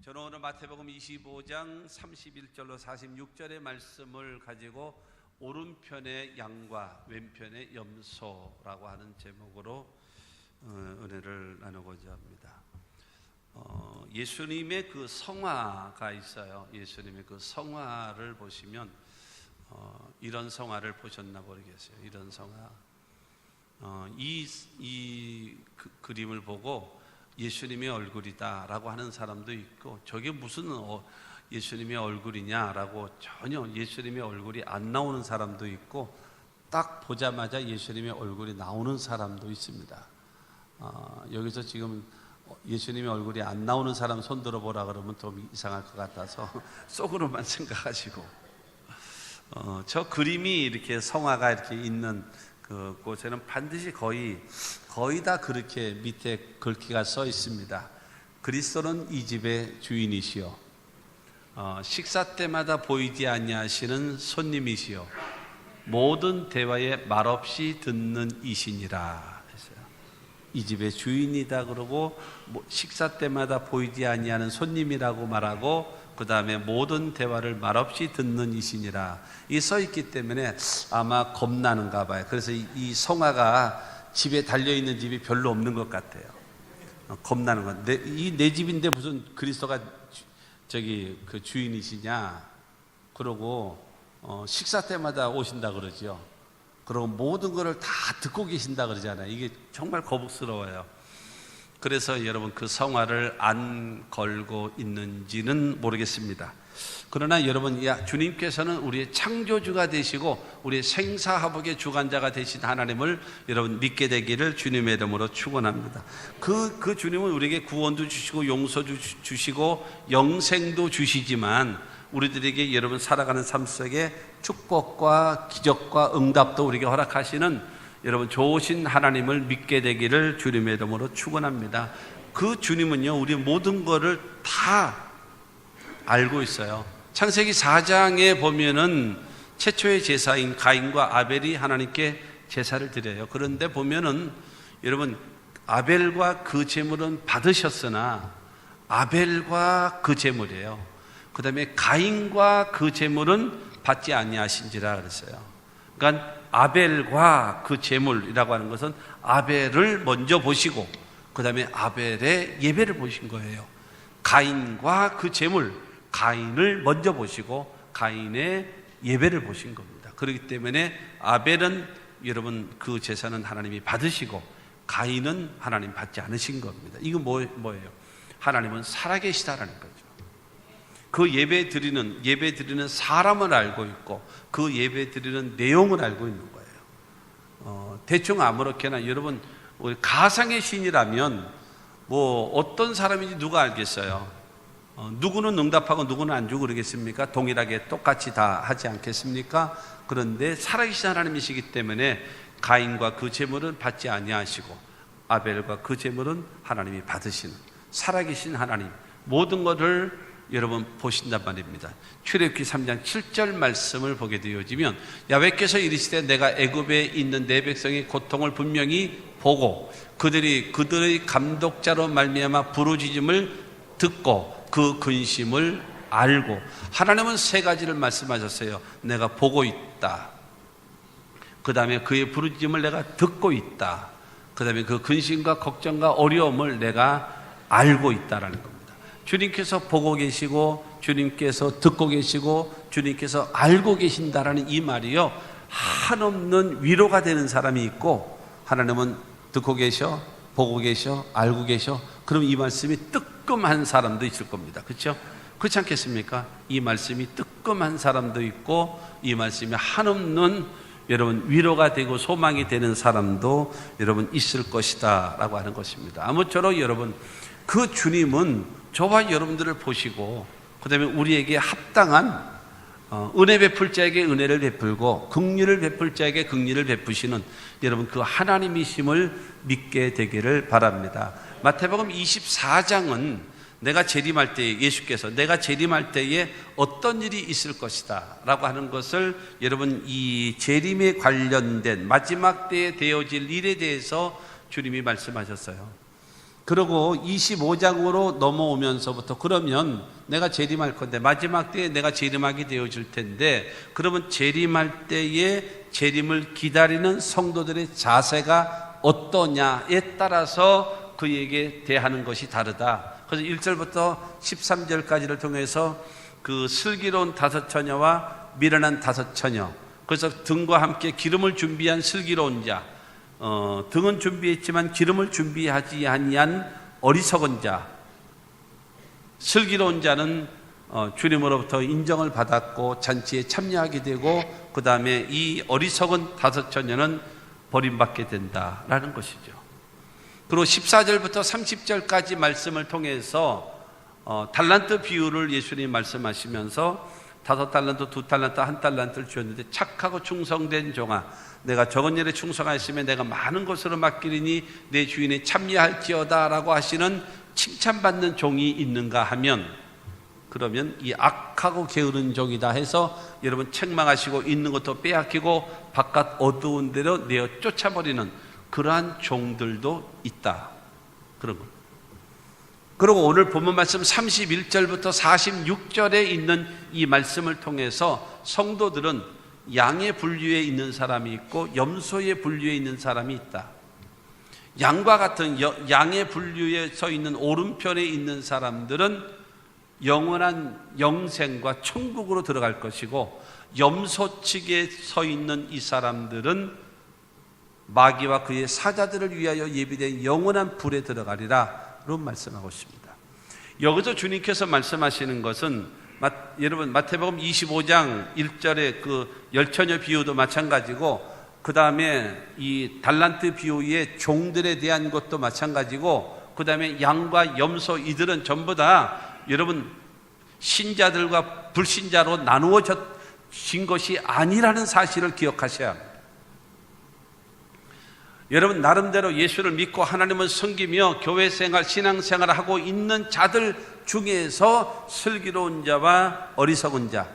저는 오늘 마태복음 25장 31절로 46절의 말씀을 가지고 오른편의 양과 왼편의 염소라고 하는 제목으로 은혜를 나누고자 합니다. 예수님의 그 성화가 있어요. 예수님의 그 성화를 보시면 이런 성화를 보셨나 모르겠어요. 이런 성화. 이 그림을 보고 예수님의 얼굴이다라고 하는 사람도 있고, 저게 무슨 예수님의 얼굴이냐라고 전혀 예수님의 얼굴이 안 나오는 사람도 있고, 딱 보자마자 예수님의 얼굴이 나오는 사람도 있습니다. 여기서 지금 예수님의 얼굴이 안 나오는 사람 손 들어보라 그러면 좀 이상할 것 같아서 속으로만 생각하시고, 저 그림이 이렇게 성화가 이렇게 있는 그 곳에는 반드시 거의 다 그렇게 밑에 글귀가 써 있습니다. 그리스도는 이 집의 주인이시요, 식사 때마다 보이지 아니하시는 손님이시요, 모든 대화에 말없이 듣는 이시니라 했어요. 이 집의 주인이다 그러고, 식사 때마다 보이지 아니하는 손님이라고 말하고, 그 다음에 모든 대화를 말없이 듣는 이시니라 이 써 있기 때문에 아마 겁나는가 봐요. 그래서 이 성화가 집에 달려있는 집이 별로 없는 것 같아요. 겁나는 것. 내 집인데 무슨 그리스도가 그 주인이시냐 그러고, 식사 때마다 오신다 그러죠. 그리고 모든 것을 다 듣고 계신다 그러잖아요. 이게 정말 거북스러워요. 그래서 여러분 그 성화를 안 걸고 있는지는 모르겠습니다. 그러나 여러분, 주님께서는 우리의 창조주가 되시고 우리의 생사화복의 주관자가 되신 하나님을 여러분 믿게 되기를 주님의 이름으로 축원합니다. 그 주님은 우리에게 구원도 주시고 용서도 주시고 영생도 주시지만, 우리들에게 여러분 살아가는 삶 속에 축복과 기적과 응답도 우리에게 허락하시는 여러분 좋으신 하나님을 믿게 되기를 주님의 이름으로 축원합니다. 그 주님은요, 우리 모든 것을 다 알고 있어요. 창세기 4장에 보면은 최초의 제사인 가인과 아벨이 하나님께 제사를 드려요. 그런데 보면은 여러분, 아벨과 그 제물은 받으셨으나 아벨과 그 제물이에요. 그 다음에 가인과 그 제물은 받지 아니하신지라 그랬어요. 그러니까 아벨과 그 제물이라고 하는 것은 아벨을 먼저 보시고 그 다음에 아벨의 예배를 보신 거예요. 가인과 그 제물, 가인을 먼저 보시고 가인의 예배를 보신 겁니다. 그렇기 때문에 아벨은 여러분 그 제사는 하나님이 받으시고 가인은 하나님 받지 않으신 겁니다. 이건 뭐예요? 하나님은 살아계시다라는 거죠. 그 예배 드리는 사람을 알고 있고 그 예배 드리는 내용을 알고 있는 거예요. 대충 아무렇게나 여러분, 우리 가상의 신이라면 어떤 사람인지 누가 알겠어요? 누구는 응답하고 누구는 안 주고 그러겠습니까? 동일하게 똑같이 다 하지 않겠습니까? 그런데 살아계신 하나님이시기 때문에 가인과 그 제물은 받지 아니하시고 아벨과 그 제물은 하나님이 받으시는 살아계신 하나님, 모든 것을 여러분 보신단 말입니다. 출애굽기 3장 7절 말씀을 보게 되어지면, 야훼께서 이르시되 내가 애굽에 있는 내 백성의 고통을 분명히 보고 그들의 감독자로 말미암아 부르짖음을 듣고 그 근심을 알고. 하나님은 세 가지를 말씀하셨어요. 내가 보고 있다, 그 다음에 그의 부르짖음을 내가 듣고 있다, 그 다음에 그 근심과 걱정과 어려움을 내가 알고 있다라는 겁니다. 주님께서 보고 계시고 주님께서 듣고 계시고 주님께서 알고 계신다라는 이 말이요, 한없는 위로가 되는 사람이 있고, 하나님은 듣고 계셔, 보고 계셔, 알고 계셔. 그럼 이 말씀이 뜨끔한 사람도 있을 겁니다. 그렇죠? 그렇지 않겠습니까? 이 말씀이 뜨끔한 사람도 있고 이 말씀이 한없는 여러분 위로가 되고 소망이 되는 사람도 여러분 있을 것이다 라고 하는 것입니다. 아무쪼록 여러분, 그 주님은 저와 여러분들을 보시고 그 다음에 우리에게 합당한 은혜 베풀 자에게 은혜를 베풀고 긍휼을 베풀 자에게 긍휼을 베푸시는 여러분 그 하나님이심을 믿게 되기를 바랍니다. 마태복음 24장은 내가 재림할 때에, 예수께서 내가 재림할 때에 어떤 일이 있을 것이다 라고 하는 것을 여러분 이 재림에 관련된 마지막 때에 되어질 일에 대해서 주님이 말씀하셨어요. 그리고 25장으로 넘어오면서부터 그러면 내가 재림할 건데 마지막 때에 내가 재림하게 되어질 텐데 그러면 재림할 때에 재림을 기다리는 성도들의 자세가 어떠냐에 따라서 그에게 대하는 것이 다르다. 그래서 1절부터 13절까지를 통해서 그 슬기로운 다섯 처녀와 미련한 다섯 처녀, 그래서 등과 함께 기름을 준비한 슬기로운 자, 등은 준비했지만 기름을 준비하지 아니한 어리석은 자, 슬기로운 자는 주님으로부터 인정을 받았고 잔치에 참여하게 되고 그 다음에 이 어리석은 다섯 처녀는 버림받게 된다라는 것이죠. 그리고 14절부터 30절까지 말씀을 통해서 달란트 비유를 예수님이 말씀하시면서 5달란트, 2달란트, 1달란트를 주었는데 착하고 충성된 종아, 내가 적은 일에 충성하였으면 내가 많은 것으로 맡기리니 내 주인에 참여할지어다 라고 하시는 칭찬받는 종이 있는가 하면, 그러면 이 악하고 게으른 종이다 해서 여러분 책망하시고 있는 것도 빼앗기고 바깥 어두운 데로 내어 쫓아버리는 그러한 종들도 있다, 그런 것. 그리고 오늘 본문 말씀 31절부터 46절에 있는 이 말씀을 통해서 성도들은 양의 분류에 있는 사람이 있고 염소의 분류에 있는 사람이 있다. 양과 같은 양의 분류에 서 있는 오른편에 있는 사람들은 영원한 영생과 천국으로 들어갈 것이고, 염소 측에 서 있는 이 사람들은 마귀와 그의 사자들을 위하여 예비된 영원한 불에 들어가리라 로 말씀하고 있습니다. 여기서 주님께서 말씀하시는 것은 여러분 마태복음 25장 1절의 그 열처녀 비유도 마찬가지고, 그 다음에 이 달란트 비유의 종들에 대한 것도 마찬가지고, 그 다음에 양과 염소, 이들은 전부 다 여러분 신자들과 불신자로 나누어진 것이 아니라는 사실을 기억하셔야 합니다. 여러분 나름대로 예수를 믿고 하나님을 섬기며 교회 생활, 신앙생활을 하고 있는 자들 중에서 슬기로운 자와 어리석은 자,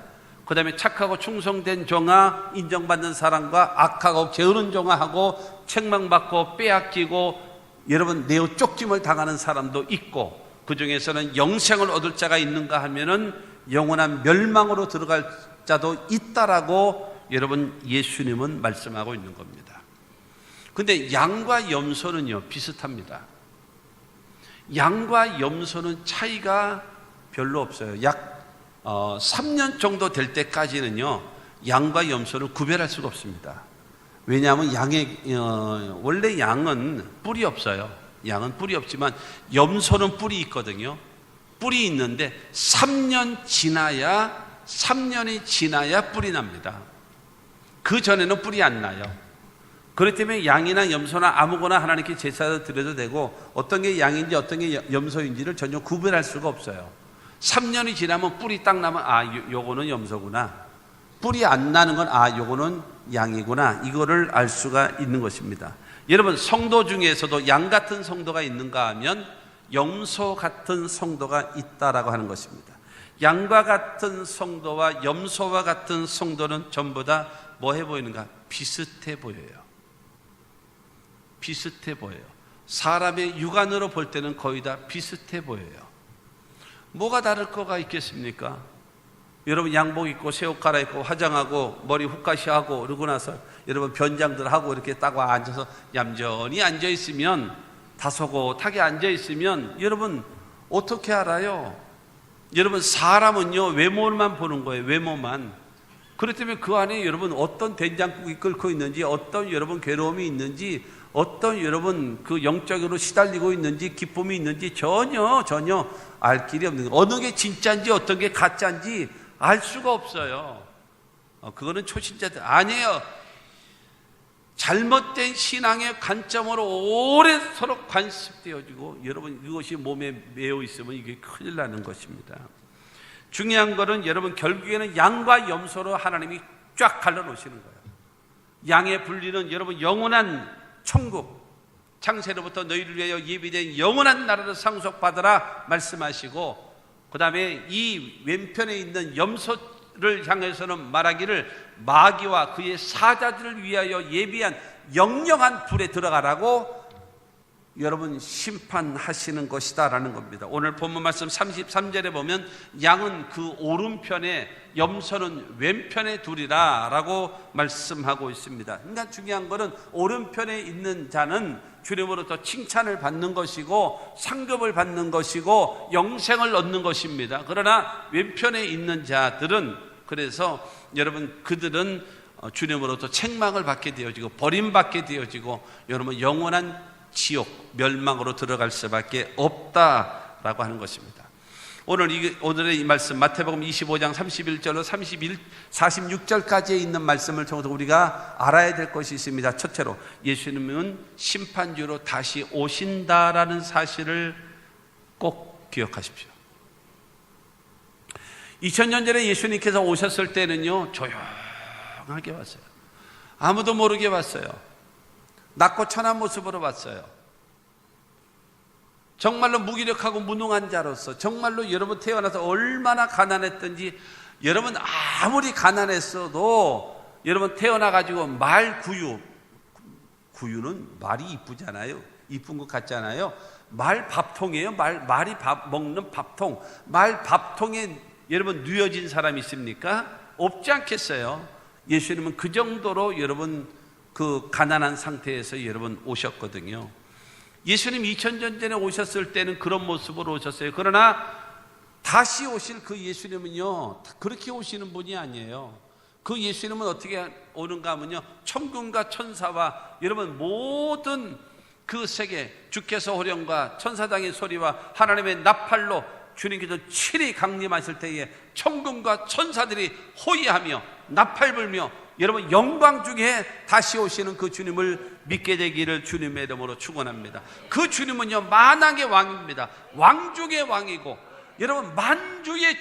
그 다음에 착하고 충성된 종아, 인정받는 사람과 악하고 게으른 종아하고 책망받고 빼앗기고 여러분 내어 쫓김을 당하는 사람도 있고, 그 중에서는 영생을 얻을 자가 있는가 하면은 영원한 멸망으로 들어갈 자도 있다라고 여러분 예수님은 말씀하고 있는 겁니다. 근데 양과 염소는요 비슷합니다. 양과 염소는 차이가 별로 없어요. 약 3년 정도 될 때까지는요 양과 염소를 구별할 수가 없습니다. 왜냐하면 원래 양은 뿔이 없어요. 양은 뿔이 없지만 염소는 뿔이 있거든요. 뿔이 있는데 3년이 지나야 뿔이 납니다. 그 전에는 뿔이 안 나요. 그렇기 때문에 양이나 염소나 아무거나 하나님께 제사를 드려도 되고, 어떤 게 양인지 어떤 게 염소인지를 전혀 구별할 수가 없어요. 3년이 지나면 뿔이 딱 나면 요거는 염소구나, 뿔이 안 나는 건 요거는 양이구나, 이거를 알 수가 있는 것입니다. 여러분 성도 중에서도 양 같은 성도가 있는가 하면 염소 같은 성도가 있다라고 하는 것입니다. 양과 같은 성도와 염소와 같은 성도는 전부 다 뭐 해 보이는가? 비슷해 보여요. 비슷해 보여요. 사람의 육안으로 볼 때는 거의 다 비슷해 보여요. 뭐가 다를 거가 있겠습니까? 여러분 양복 입고 새 옷 갈아입고 화장하고 머리 훅가시하고 그러고 나서 여러분 변장들 하고 이렇게 딱 앉아서 얌전히 앉아있으면, 다소곳하게 앉아있으면 여러분 어떻게 알아요? 여러분 사람은요 외모만 보는 거예요. 외모만. 그렇기 때문에 그 안에 여러분 어떤 된장국이 끓고 있는지, 어떤 여러분 괴로움이 있는지, 어떤 여러분 그 영적으로 시달리고 있는지, 기쁨이 있는지 전혀 알 길이 없는 거예요. 어느 게 진짜인지 어떤 게 가짜인지 알 수가 없어요. 그거는 초신자들 아니에요. 잘못된 신앙의 관점으로 오래 서로 관습되어지고 여러분 이것이 몸에 매여 있으면 이게 큰일 나는 것입니다. 중요한 것은 여러분 결국에는 양과 염소로 하나님이 쫙 갈라놓으시는 거예요. 양의 분리는 여러분 영원한 천국, 창세로부터 너희를 위하여 예비된 영원한 나라를 상속받으라 말씀하시고, 그 다음에 이 왼편에 있는 염소를 향해서는 말하기를 마귀와 그의 사자들을 위하여 예비한 영영한 불에 들어가라고 여러분 심판하시는 것이다라는 겁니다. 오늘 본문 말씀 33절에 보면 양은 그 오른편에 염소는 왼편에 두리라 라고 말씀하고 있습니다. 그러니까 중요한 것은 오른편에 있는 자는 주님으로부터 칭찬을 받는 것이고 상급을 받는 것이고 영생을 얻는 것입니다. 그러나 왼편에 있는 자들은, 그래서 여러분 그들은 주님으로부터 책망을 받게 되어지고 버림받게 되어지고 여러분 영원한 지옥, 멸망으로 들어갈 수밖에 없다라고 하는 것입니다. 오늘의 이 말씀 마태복음 25장 31절로 46절까지에 있는 말씀을 통해서 우리가 알아야 될 것이 있습니다. 첫째로 예수님은 심판주로 다시 오신다라는 사실을 꼭 기억하십시오. 2000년 전에 예수님께서 오셨을 때는요, 조용하게 왔어요. 아무도 모르게 왔어요. 낮고 천한 모습으로 왔어요. 정말로 무기력하고 무능한 자로서, 정말로 여러분 태어나서 얼마나 가난했던지, 여러분 아무리 가난했어도 여러분 태어나가지고 구유는 말이 이쁘잖아요. 이쁜 것 같잖아요. 말 밥통이에요. 말이 밥 먹는 밥통. 말 밥통에 여러분 누워진 사람이 있습니까? 없지 않겠어요? 예수님은 그 정도로 여러분 그 가난한 상태에서 여러분 오셨거든요. 예수님 2000년 전에 오셨을 때는 그런 모습으로 오셨어요. 그러나 다시 오실 그 예수님은요, 그렇게 오시는 분이 아니에요. 그 예수님은 어떻게 오는가 하면요, 천군과 천사와 여러분 모든 그 세계, 주께서 호령과 천사장의 소리와 하나님의 나팔로 주님께서 친히 강림하실 때에 천군과 천사들이 호위하며 나팔 불며 여러분 영광 중에 다시 오시는 그 주님을 믿게 되기를 주님의 이름으로 축원합니다. 그 주님은요 만왕의 왕입니다. 왕 중의 왕이고 여러분 만주의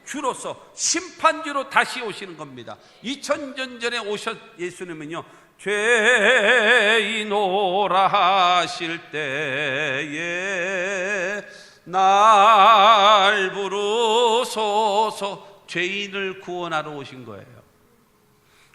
주로서 심판주로 다시 오시는 겁니다. 2000년 전에 오셨 예수님은요, 죄인오라 하실 때에 날 부르소서, 죄인을 구원하러 오신 거예요.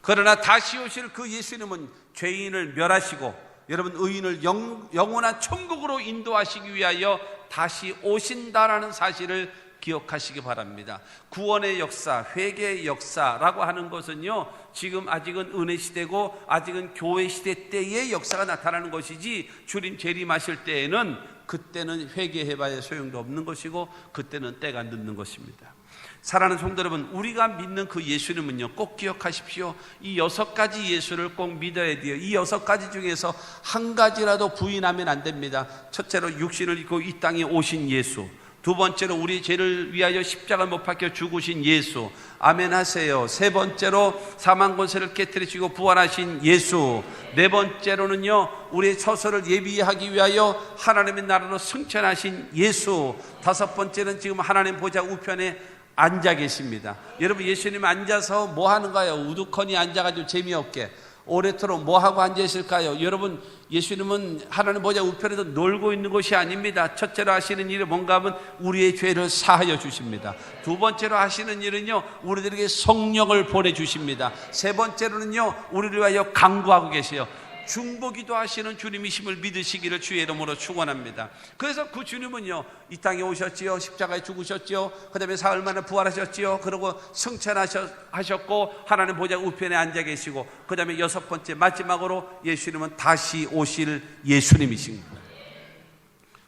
그러나 다시 오실 그 예수님은 죄인을 멸하시고 여러분 의인을 영원한 천국으로 인도하시기 위하여 다시 오신다라는 사실을 기억하시기 바랍니다. 구원의 역사, 회개의 역사라고 하는 것은요, 지금 아직은 은혜 시대고 아직은 교회 시대 때의 역사가 나타나는 것이지, 주님 재림하실 때에는 그때는 회개해봐야 소용도 없는 것이고 그때는 때가 늦는 것입니다. 사랑하는 성도 여러분, 우리가 믿는 그 예수님은요, 꼭 기억하십시오. 이 6가지 예수를 꼭 믿어야 돼요. 이 6가지 중에서 한 가지라도 부인하면 안 됩니다. 첫째로 육신을 입고 이 땅에 오신 예수, 두 번째로 우리 죄를 위하여 십자가를 못 박혀 죽으신 예수, 아멘 하세요. 세 번째로 사망 권세를 깨뜨리시고 부활하신 예수, 네 번째로는요 우리의 처소를 예비하기 위하여 하나님의 나라로 승천하신 예수, 다섯 번째는 지금 하나님 보좌 우편에 앉아 계십니다. 여러분, 예수님 앉아서 뭐 하는가요? 우두커니 앉아가지고 재미없게 오래도록 뭐 하고 앉아 있을까요? 여러분, 예수님은 하나님 보좌 우편에서 놀고 있는 것이 아닙니다. 첫째로 하시는 일이 뭔가 하면 우리의 죄를 사하여 주십니다. 두 번째로 하시는 일은요, 우리들에게 성령을 보내주십니다. 세 번째로는요, 우리를 위하여 간구하고 계세요. 중보기도 하시는 주님이심을 믿으시기를 주의 이름으로 축원합니다. 그래서 그 주님은요, 이 땅에 오셨지요, 십자가에 죽으셨지요, 그 다음에 사흘 만에 부활하셨지요, 그리고 승천하셨고 하나님 보좌 우편에 앉아 계시고, 그 다음에 6번째 마지막으로 예수님은 다시 오실 예수님이신 거예요.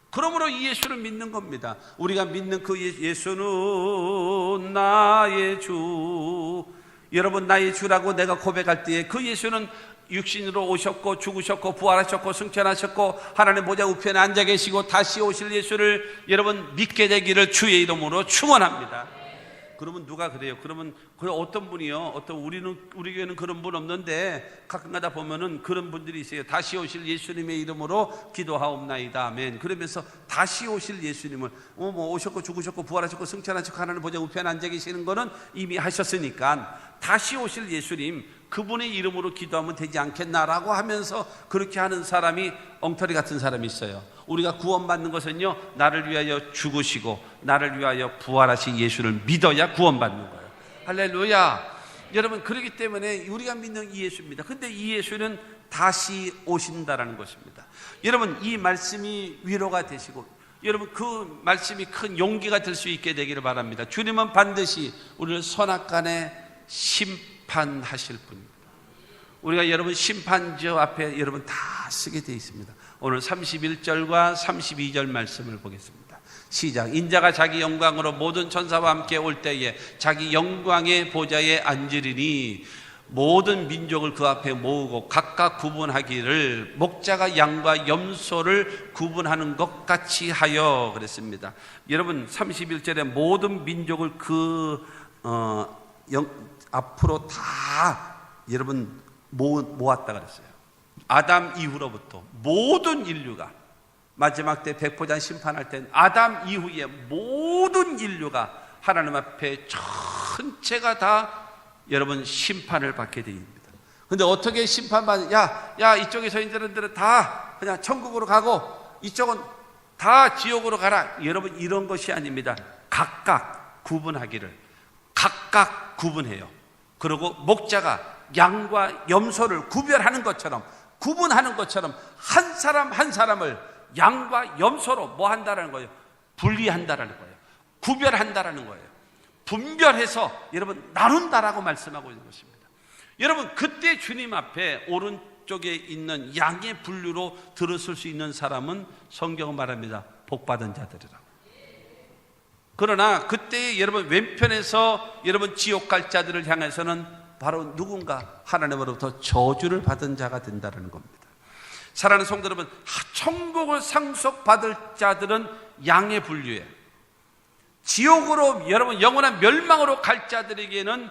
그러므로 이 예수를 믿는 겁니다. 우리가 믿는 그 예수는 나의 주, 여러분 나의 주라고 내가 고백할 때에 그 예수는 육신으로 오셨고 죽으셨고 부활하셨고 승천하셨고 하나님 보좌 우편에 앉아 계시고 다시 오실 예수를 여러분 믿게 되기를 주의 이름으로 축원합니다. 그러면 누가 그래요? 그러면 어떤 분이요? 우리 교회는 그런 분 없는데 가끔가다 보면은 그런 분들이 있어요. 다시 오실 예수님의 이름으로 기도하옵나이다, 아멘. 그러면서 다시 오실 예수님을 오셨고 죽으셨고 부활하셨고 승천하셨고 하나님 보좌 우편에 앉아 계시는 거는 이미 하셨으니까 다시 오실 예수님, 그분의 이름으로 기도하면 되지 않겠나라고 하면서 그렇게 하는 사람이 엉터리 같은 사람이 있어요. 우리가 구원받는 것은요, 나를 위하여 죽으시고 나를 위하여 부활하신 예수를 믿어야 구원받는 거예요. 할렐루야. 여러분, 그렇기 때문에 우리가 믿는 이 예수입니다. 근데 이 예수는 다시 오신다라는 것입니다. 여러분, 이 말씀이 위로가 되시고 여러분 그 말씀이 큰 용기가 될 수 있게 되기를 바랍니다. 주님은 반드시 우리를 선악간에 심판하실 분입니다. 우리가 여러분 심판저 앞에 여러분 다 쓰게 되어 있습니다. 오늘 31절과 32절 말씀을 보겠습니다. 시작. 인자가 자기 영광으로 모든 천사와 함께 올 때에 자기 영광의 보좌에 앉으리니 모든 민족을 그 앞에 모으고 각각 구분하기를 목자가 양과 염소를 구분하는 것 같이 하여 그랬습니다. 여러분 31절에 모든 민족을 앞으로 다 여러분 모았다 그랬어요. 아담 이후로부터 모든 인류가 마지막 때 백보자 심판할 땐 아담 이후에 모든 인류가 하나님 앞에 전체가 다 여러분 심판을 받게 됩니다. 근데 어떻게 심판받는? 야 이쪽에 서 있는 사람들은 다 그냥 천국으로 가고 이쪽은 다 지옥으로 가라. 여러분 이런 것이 아닙니다. 각각 구분하기를 각각 구분해요. 그리고 목자가 양과 염소를 구별하는 것처럼 구분하는 것처럼 한 사람 한 사람을 양과 염소로 뭐 한다라는 거예요? 분리한다라는 거예요. 구별한다라는 거예요. 분별해서 여러분 나눈다라고 말씀하고 있는 것입니다. 여러분 그때 주님 앞에 오른쪽에 있는 양의 분류로 들었을 수 있는 사람은 성경은 말합니다. 복받은 자들이라고. 그러나 그때 여러분 왼편에서 여러분 지옥 갈 자들을 향해서는 바로 누군가 하나님으로부터 저주를 받은 자가 된다는 겁니다. 사랑하는 성도 여러분, 천국을 상속받을 자들은 양의 분류에, 지옥으로 여러분 영원한 멸망으로 갈 자들에게는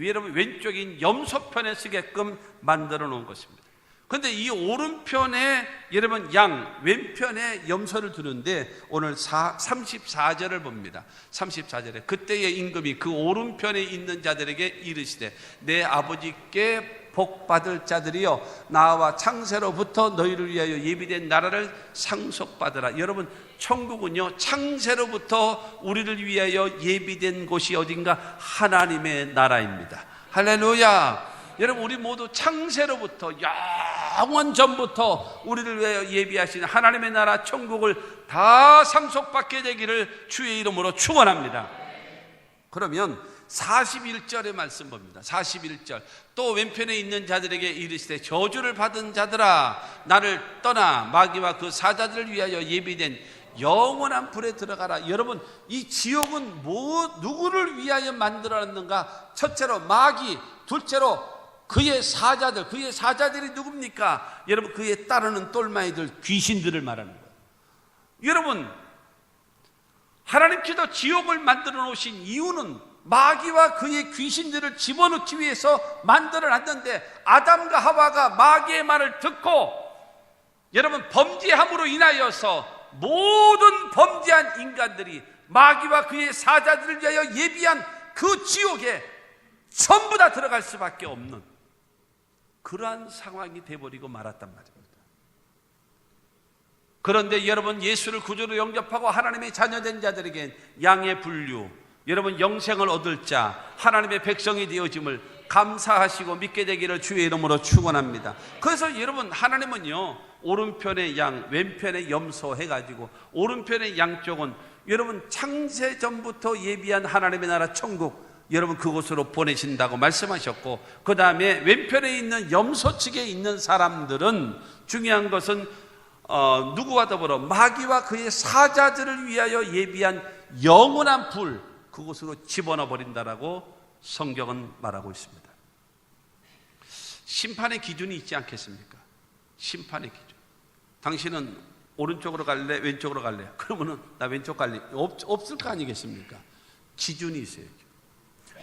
여러분 왼쪽인 염소편에 쓰게끔 만들어 놓은 것입니다. 그런데 이 오른편에 여러분 양, 왼편에 염소를 두는데 오늘 34절을 봅니다. 34절에 그때의 임금이 그 오른편에 있는 자들에게 이르시되 내 아버지께 복받을 자들이여 나와 창세로부터 너희를 위하여 예비된 나라를 상속받으라. 여러분 천국은요 창세로부터 우리를 위하여 예비된 곳이 어딘가? 하나님의 나라입니다. 할렐루야. 여러분 우리 모두 창세로부터 영원 전부터 우리를 위하여 예비하신 하나님의 나라 천국을 다 상속받게 되기를 주의 이름으로 축원합니다. 그러면 41절의 말씀 봅니다. 41절 또 왼편에 있는 자들에게 이르시되 저주를 받은 자들아 나를 떠나 마귀와 그 사자들을 위하여 예비된 영원한 불에 들어가라. 여러분 이 지옥은 누구를 위하여 만들어놨는가? 첫째로 마귀, 둘째로 그의 사자들이 누굽니까? 여러분 그에 따르는 똘마이들, 귀신들을 말하는 거예요. 여러분 하나님께서 지옥을 만들어 놓으신 이유는 마귀와 그의 귀신들을 집어넣기 위해서 만들어 놨는데 아담과 하와가 마귀의 말을 듣고 여러분 범죄함으로 인하여서 모든 범죄한 인간들이 마귀와 그의 사자들을 위하여 예비한 그 지옥에 전부 다 들어갈 수밖에 없는 그러한 상황이 돼버리고 말았단 말입니다. 그런데 여러분 예수를 구주로 영접하고 하나님의 자녀된 자들에게 양의 분류, 여러분 영생을 얻을 자, 하나님의 백성이 되어짐을 감사하시고 믿게 되기를 주의 이름으로 축원합니다. 그래서 여러분 하나님은요 오른편에 양, 왼편에 염소 해가지고 오른편의 양쪽은 여러분 창세전부터 예비한 하나님의 나라 천국 여러분 그곳으로 보내신다고 말씀하셨고, 그 다음에 왼편에 있는 염소 측에 있는 사람들은 중요한 것은 누구와 더불어 마귀와 그의 사자들을 위하여 예비한 영원한 불, 그곳으로 집어넣어 버린다라고 성경은 말하고 있습니다. 심판의 기준이 있지 않겠습니까? 심판의 기준. 당신은 오른쪽으로 갈래? 왼쪽으로 갈래? 그러면은 나 왼쪽 갈래? 없을 거 아니겠습니까? 기준이 있어요.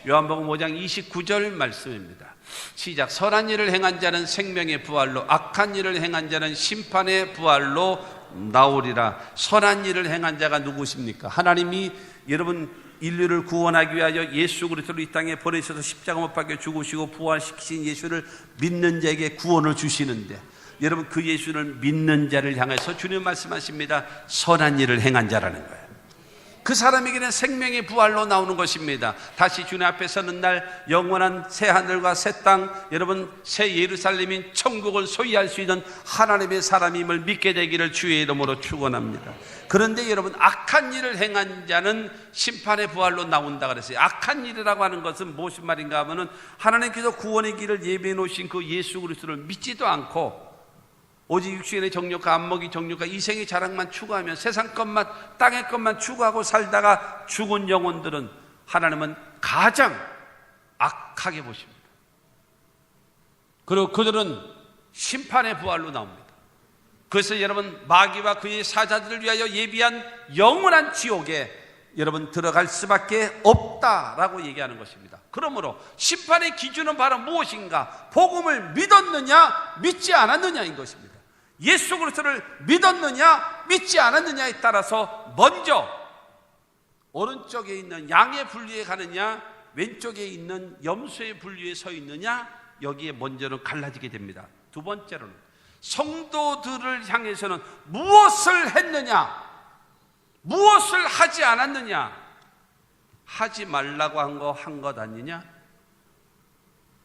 요한복음 5장 29절 말씀입니다. 시작. 선한 일을 행한 자는 생명의 부활로, 악한 일을 행한 자는 심판의 부활로 나오리라. 선한 일을 행한 자가 누구십니까? 하나님이 여러분 인류를 구원하기 위하여 예수 그리스도를 이 땅에 보내셔서 십자가 못 박혀 죽으시고 부활시키신 예수를 믿는 자에게 구원을 주시는데, 여러분 그 예수를 믿는 자를 향해서 주님 말씀하십니다. 선한 일을 행한 자라는 거예요. 그 사람에게는 생명의 부활로 나오는 것입니다. 다시 주님 앞에 서는 날 영원한 새 하늘과 새 땅, 여러분 새 예루살렘인 천국을 소유할 수 있는 하나님의 사람임을 믿게 되기를 주의 이름으로 축원합니다. 그런데 여러분, 악한 일을 행한 자는 심판의 부활로 나온다 그랬어요. 악한 일이라고 하는 것은 무슨 말인가 하면은 하나님께서 구원의 길을 예비해 놓으신 그 예수 그리스도를 믿지도 않고 오직 육신의 정욕과 안목의 정욕과 이생의 자랑만 추구하며 세상 것만, 땅의 것만 추구하고 살다가 죽은 영혼들은 하나님은 가장 악하게 보십니다. 그리고 그들은 심판의 부활로 나옵니다. 그래서 여러분, 마귀와 그의 사자들을 위하여 예비한 영원한 지옥에 여러분 들어갈 수밖에 없다라고 얘기하는 것입니다. 그러므로 심판의 기준은 바로 무엇인가? 복음을 믿었느냐 믿지 않았느냐인 것입니다. 예수 그리스도를 믿었느냐 믿지 않았느냐에 따라서 먼저 오른쪽에 있는 양의 분류에 가느냐 왼쪽에 있는 염소의 분류에 서 있느냐, 여기에 먼저는 갈라지게 됩니다. 두 번째로는 성도들을 향해서는 무엇을 했느냐, 무엇을 하지 않았느냐, 하지 말라고 한 거 한 것 아니냐,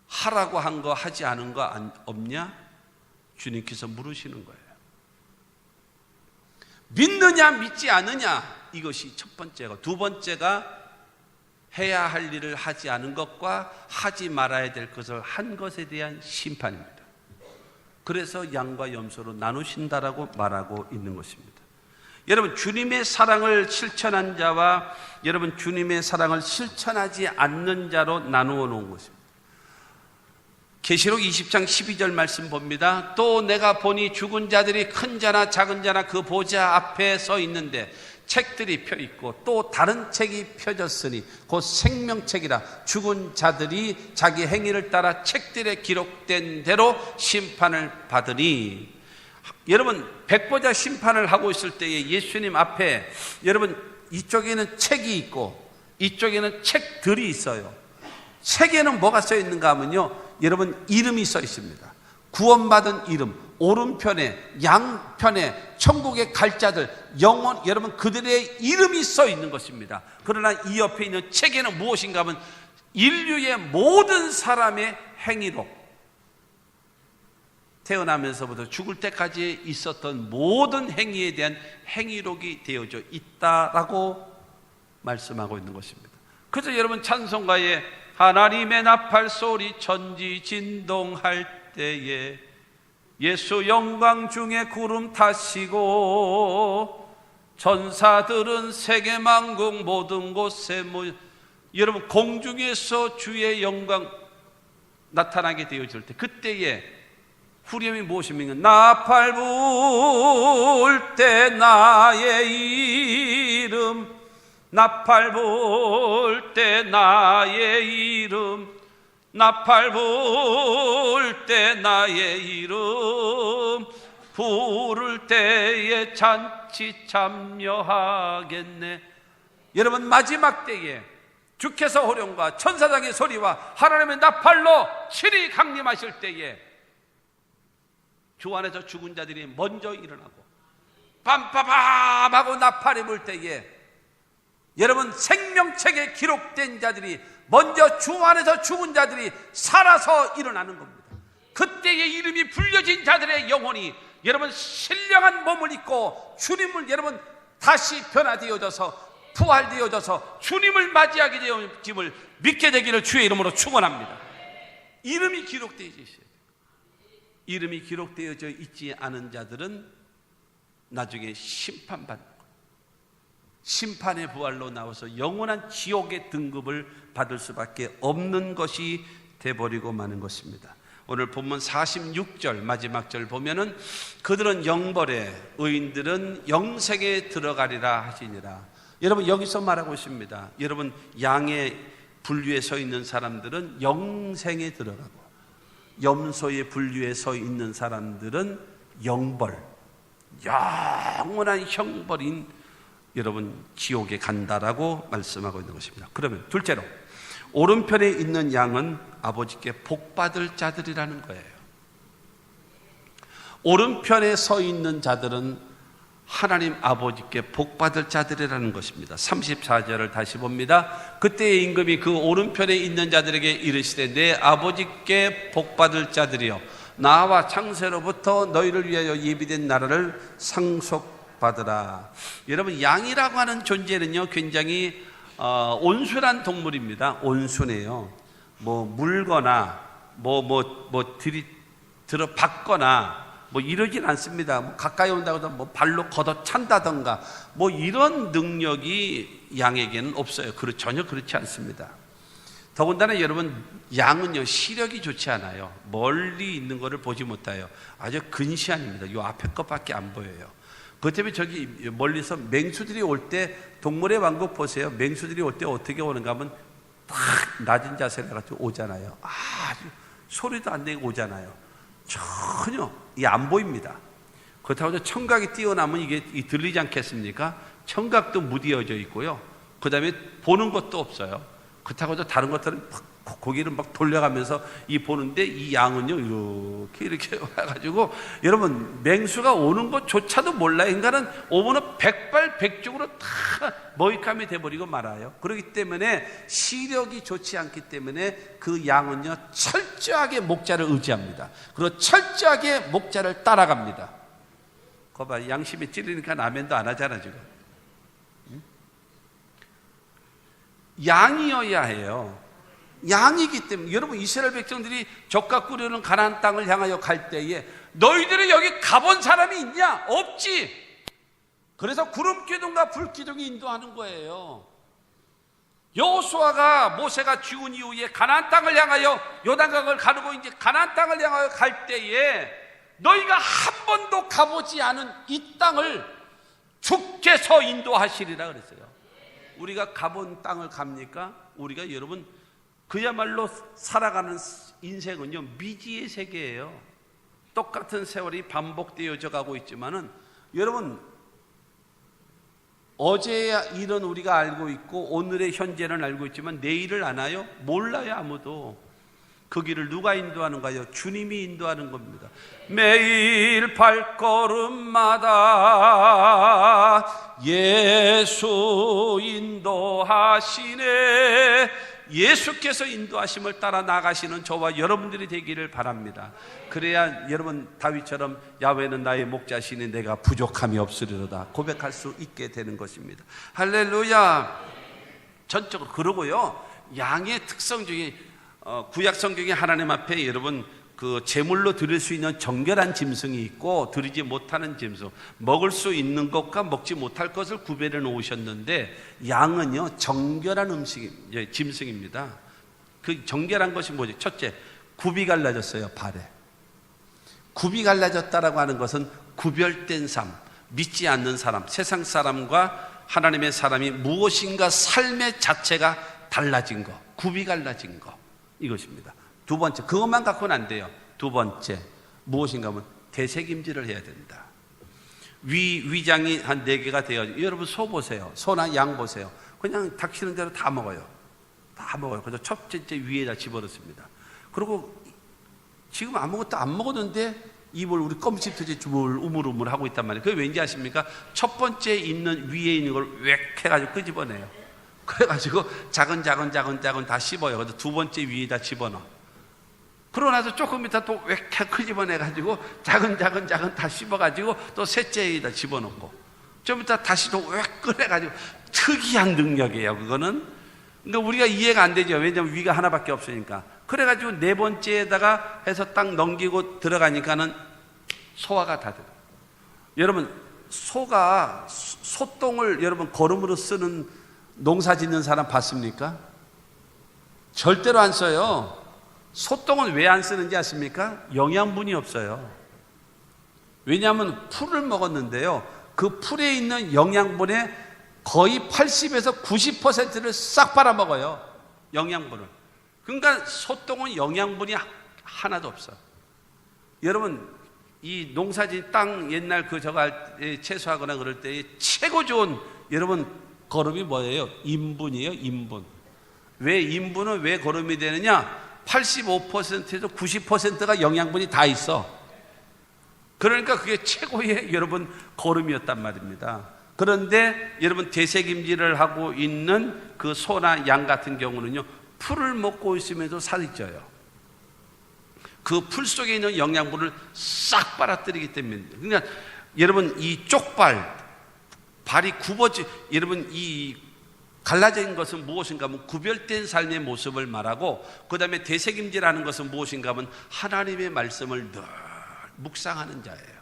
하라고 한 거 하지 않은 거 없냐, 주님께서 물으시는 거예요. 믿느냐 믿지 않느냐, 이것이 첫 번째고, 두 번째가 해야 할 일을 하지 않은 것과 하지 말아야 될 것을 한 것에 대한 심판입니다. 그래서 양과 염소로 나누신다라고 말하고 있는 것입니다. 여러분, 주님의 사랑을 실천한 자와 여러분 주님의 사랑을 실천하지 않는 자로 나누어 놓은 것입니다. 계시록 20장 12절 말씀 봅니다. 또 내가 보니 죽은 자들이 큰 자나 작은 자나 그 보좌 앞에 서 있는데 책들이 펴 있고 또 다른 책이 펴졌으니 곧 생명책이라 죽은 자들이 자기 행위를 따라 책들에 기록된 대로 심판을 받으니, 여러분 백보자 심판을 하고 있을 때에 예수님 앞에 여러분 이쪽에는 책이 있고 이쪽에는 책들이 있어요. 책에는 뭐가 써 있는가 하면요, 여러분 이름이 써 있습니다. 구원받은 이름, 오른편에 양편에 천국에 갈 자들, 영원, 여러분 그들의 이름이 써 있는 것입니다. 그러나 이 옆에 있는 책에는 무엇인가 하면 인류의 모든 사람의 행위로, 태어나면서부터 죽을 때까지 있었던 모든 행위에 대한 행위록이 되어져 있다라고 말씀하고 있는 것입니다. 그래서 여러분 찬송가에 하나님의 나팔 소리 천지 진동할 때에 예수 영광 중에 구름 타시고 천사들은 세계 만국 모든 곳에 여러분 공중에서 주의 영광 나타나게 되어질 때, 그때에 후렴이 무엇입니까? 나팔 불 때 나의 이름, 나팔 불 때 나의 이름, 나팔 불 때 나의 이름, 부를 때에 잔치 참여하겠네. 여러분 마지막 때에 주께서 호령과 천사장의 소리와 하나님의 나팔로 친히 강림하실 때에 주 안에서 죽은 자들이 먼저 일어나고 빰빠밤 하고 나팔이 불 때에 여러분 생명책에 기록된 자들이 먼저 주 안에서 죽은 자들이 살아서 일어나는 겁니다. 그때의 이름이 불려진 자들의 영혼이 여러분 신령한 몸을 입고 주님을 여러분 다시 변화되어져서 부활되어져서 주님을 맞이하게 되어짐을 믿게 되기를 주의 이름으로 축원합니다. 이름이 기록되어져 있어요. 이름이 기록되어져 있지 않은 자들은 나중에 심판받는 거예요. 심판의 부활로 나와서 영원한 지옥의 등급을 받을 수밖에 없는 것이 돼버리고 마는 것입니다. 오늘 본문 46절 마지막 절 보면은 그들은 영벌에 의인들은 영생에 들어가리라 하시니라. 여러분 여기서 말하고 있습니다. 여러분 양의 분류에 서 있는 사람들은 영생에 들어가고 염소의 분류에 서 있는 사람들은 영벌, 영원한 형벌인 여러분 지옥에 간다라고 말씀하고 있는 것입니다. 그러면 둘째로 오른편에 있는 양은 아버지께 복받을 자들이라는 거예요. 오른편에 서 있는 자들은 하나님 아버지께 복받을 자들이라는 것입니다. 34절을 다시 봅니다. 그때의 임금이 그 오른편에 있는 자들에게 이르시되 내 아버지께 복받을 자들이여 나와 창세로부터 너희를 위하여 예비된 나라를 상속받으라. 여러분, 양이라고 하는 존재는요 굉장히 온순한 동물입니다. 온순해요. 물거나 들어받거나 이러진 않습니다. 가까이 온다고 해서 발로 걷어찬다던가 이런 능력이 양에게는 없어요. 전혀 그렇지 않습니다. 더군다나 여러분, 양은요 시력이 좋지 않아요. 멀리 있는 것을 보지 못해요. 아주 근시안입니다. 이 앞에 것밖에 안 보여요. 그것 때문에 저기 멀리서 맹수들이 올 때, 동물의 왕국 보세요. 맹수들이 올 때 어떻게 오는가 하면 딱 낮은 자세를 가지고 오잖아요. 아주 소리도 안 내고 오잖아요. 전혀 안 보입니다. 그렇다고 해서 청각이 뛰어나면 이게 들리지 않겠습니까? 청각도 무디어져 있고요. 그 다음에 보는 것도 없어요. 그렇다고 해서 다른 것들은 고개를 막 돌려가면서 보는데 이 양은요 이렇게 와가지고, 여러분, 맹수가 오는 것조차도 몰라요. 인간은 오면은 백발백중으로 다 머익함이 돼버리고 말아요. 그렇기 때문에 시력이 좋지 않기 때문에 그 양은요 철저하게 목자를 의지합니다. 그리고 철저하게 목자를 따라갑니다. 거봐, 양심에 찔리니까 아멘도 안 하잖아 지금. 양이어야 해요. 양이기 때문에. 여러분, 이스라엘 백성들이 젖과 꿀이 가나안 땅을 향하여 갈 때에 너희들이 여기 가본 사람이 있냐? 없지. 그래서 구름 기둥과 불 기둥이 인도하는 거예요. 여호수아가 모세가 죽은 이후에 가나안 땅을 향하여 요단강을 가르고 이제 가나안 땅을 향하여 갈 때에 너희가 한 번도 가보지 않은 이 땅을 주께서 인도하시리라 그랬어요. 우리가 가본 땅을 갑니까? 우리가 여러분 그야말로 살아가는 인생은요 미지의 세계예요. 똑같은 세월이 반복되어져 가고 있지만은, 여러분, 어제의 일은 우리가 알고 있고 오늘의 현재는 알고 있지만 내일을 아나요? 몰라요. 아무도. 그 길을 누가 인도하는가요? 주님이 인도하는 겁니다. 매일 발걸음마다 예수 인도하시네. 예수께서 인도하심을 따라 나가시는 저와 여러분들이 되기를 바랍니다. 그래야 여러분, 다윗처럼 야훼는 나의 목자시니 내가 부족함이 없으리로다 고백할 수 있게 되는 것입니다. 할렐루야. 전적으로. 그러고요, 양의 특성 중에 구약 성경에 하나님 앞에 여러분 그 제물로 드릴 수 있는 정결한 짐승이 있고 드리지 못하는 짐승, 먹을 수 있는 것과 먹지 못할 것을 구별해 놓으셨는데, 양은요 정결한 짐승입니다. 그 정결한 것이 뭐지? 첫째, 굽이 갈라졌어요. 발에 굽이 갈라졌다라고 하는 것은 구별된 삶, 믿지 않는 사람, 세상 사람과 하나님의 사람이 무엇인가 삶의 자체가 달라진 거, 굽이 갈라진 거, 이것입니다. 두 번째, 그것만 갖고는 안 돼요. 두 번째, 무엇인가 하면 되새김질을 해야 된다. 위장이 한 4개가 되어지고, 여러분 소 보세요. 소나 양 보세요. 그냥 닥치는 대로 다 먹어요. 다 먹어요. 그래서 첫째 위에다 집어넣습니다. 그리고 지금 아무것도 안 먹었는데 입을 우리 껌씹듯이 우물우물 하고 있단 말이에요. 그게 왠지 아십니까? 첫 번째 있는 위에 있는 걸 웩 해가지고 끄집어내요. 그래가지고 작은 다 씹어요. 그래서 두 번째 위에다 집어넣어. 그러고 나서 조금 이따 또 웩 끄집어내가지고 작은 다 씹어가지고 또 셋째에다 집어넣고, 좀 이따 다시 또 웩 꺼내가지고. 특이한 능력이에요, 그거는. 그러니까 우리가 이해가 안 되죠. 왜냐하면 위가 하나밖에 없으니까. 그래가지고 네 번째에다가 해서 딱 넘기고 들어가니까는 소화가 다 돼요. 여러분, 소가 소똥을 여러분 거름으로 쓰는 농사 짓는 사람 봤습니까? 절대로 안 써요. 소똥은 왜 안 쓰는지 아십니까? 영양분이 없어요. 왜냐하면 풀을 먹었는데요, 그 풀에 있는 영양분의 거의 80에서 90%를 싹 빨아먹어요. 영양분을. 그러니까 소똥은 영양분이 하나도 없어. 여러분, 이 농사진 땅 옛날 채소하거나 그럴 때 최고 좋은 여러분 거름이 뭐예요? 인분이에요. 인분. 인분은 왜 거름이 되느냐? 85%에서 90%가 영양분이 다 있어. 그러니까 그게 최고의 여러분 걸음이었단 말입니다. 그런데 여러분 되새김질을 하고 있는 그 소나 양 같은 경우는요, 풀을 먹고 있으면서 살이 쪄요. 그 풀 속에 있는 영양분을 싹 빨아들이기 때문입니다. 그러니까 여러분 이 쪽발, 발이 굽어지, 여러분 이 갈라져 있는 것은 무엇인가 하면 구별된 삶의 모습을 말하고, 그 다음에 되새김질하는 것은 무엇인가 하면 하나님의 말씀을 늘 묵상하는 자예요.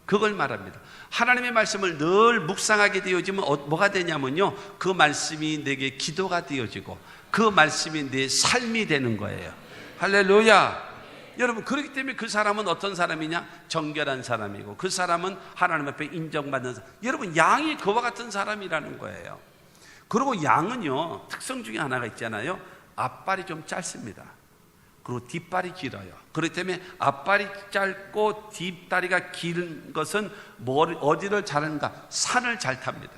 그걸 말합니다. 하나님의 말씀을 늘 묵상하게 되어지면 뭐가 되냐면요, 그 말씀이 내게 기도가 되어지고 그 말씀이 내 삶이 되는 거예요. 할렐루야. 여러분, 그렇기 때문에 그 사람은 어떤 사람이냐? 정결한 사람이고, 그 사람은 하나님 앞에 인정받는 사람. 여러분, 양이 그와 같은 사람이라는 거예요. 그리고 양은요, 특성 중에 하나가 있잖아요. 앞발이 좀 짧습니다. 그리고 뒷발이 길어요. 그렇기 때문에 앞발이 짧고 뒷다리가 긴 것은 어디를 자르는가? 산을 잘 탑니다.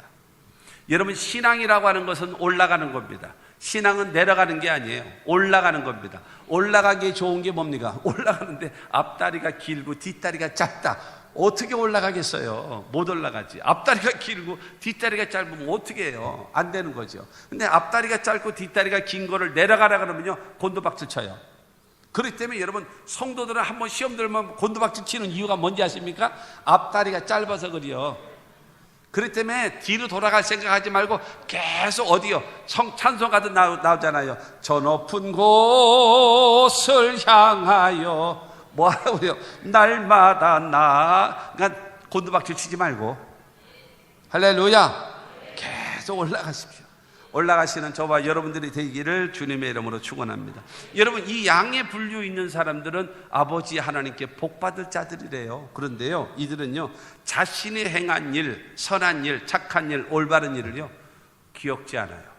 여러분, 신앙이라고 하는 것은 올라가는 겁니다. 신앙은 내려가는 게 아니에요. 올라가는 겁니다. 올라가기에 좋은 게 뭡니까? 올라가는데 앞다리가 길고 뒷다리가 짧다. 어떻게 올라가겠어요? 못 올라가지. 앞다리가 길고 뒷다리가 짧으면 어떻게 해요? 안 되는 거죠. 근데 앞다리가 짧고 뒷다리가 긴 거를 내려가라 그러면요, 곤두박질 쳐요. 그렇기 때문에 여러분, 성도들은 한번 시험 들면 곤두박질 치는 이유가 뭔지 아십니까? 앞다리가 짧아서 그래요. 그렇기 때문에 뒤로 돌아갈 생각하지 말고 계속 어디요? 찬송 가듯 나오잖아요. 저 높은 곳을 향하여 뭐 하라고요? 날마다 그러니까 곤두박질 치지 말고, 할렐루야, 계속 올라가십시오. 올라가시는 저와 여러분들이 되기를 주님의 이름으로 축원합니다. 여러분, 이 양의 분류 있는 사람들은 아버지 하나님께 복받을 자들이래요. 그런데요, 이들은요, 자신이 행한 일, 선한 일, 착한 일, 올바른 일을요, 기억지 않아요.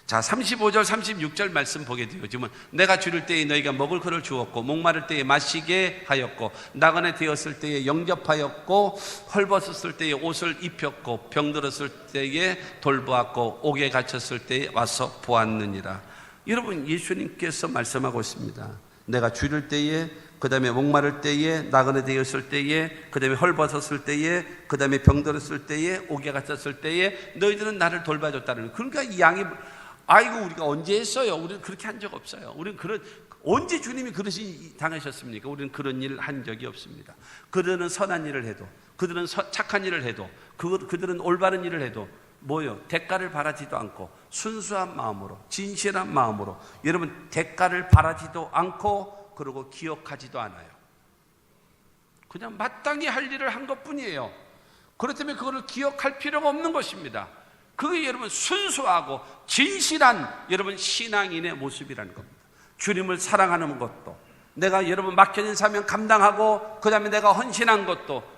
자, 35절 36절 말씀 보게 되어지면, 내가 줄일 때에 너희가 먹을 것을 주었고, 목마를 때에 마시게 하였고, 나그네 되었을 때에 영접하였고, 헐벗었을 때에 옷을 입혔고, 병들었을 때에 돌보았고, 옥에 갇혔을 때에 와서 보았느니라. 여러분, 예수님께서 말씀하고 있습니다. 내가 줄일 때에, 그 다음에 목마를 때에, 나그네 되었을 때에, 그 다음에 헐벗었을 때에, 그 다음에 병들었을 때에, 옥에 갇혔을 때에 너희들은 나를 돌봐줬다는. 그러니까 이 양이, 아이고 우리가 언제 했어요? 우리는 그렇게 한 적 없어요. 우리는 언제 주님이 그러시 당하셨습니까? 우리는 그런 일 한 적이 없습니다. 그들은 선한 일을 해도, 그들은 착한 일을 해도, 그들은 올바른 일을 해도 뭐요? 대가를 바라지도 않고 순수한 마음으로, 진실한 마음으로, 여러분 대가를 바라지도 않고, 그리고 기억하지도 않아요. 그냥 마땅히 할 일을 한 것뿐이에요. 그렇기 때문에 그거를 기억할 필요가 없는 것입니다. 그게 여러분 순수하고 진실한 여러분 신앙인의 모습이라는 겁니다. 주님을 사랑하는 것도, 내가 여러분 맡겨진 사명 감당하고, 그 다음에 내가 헌신한 것도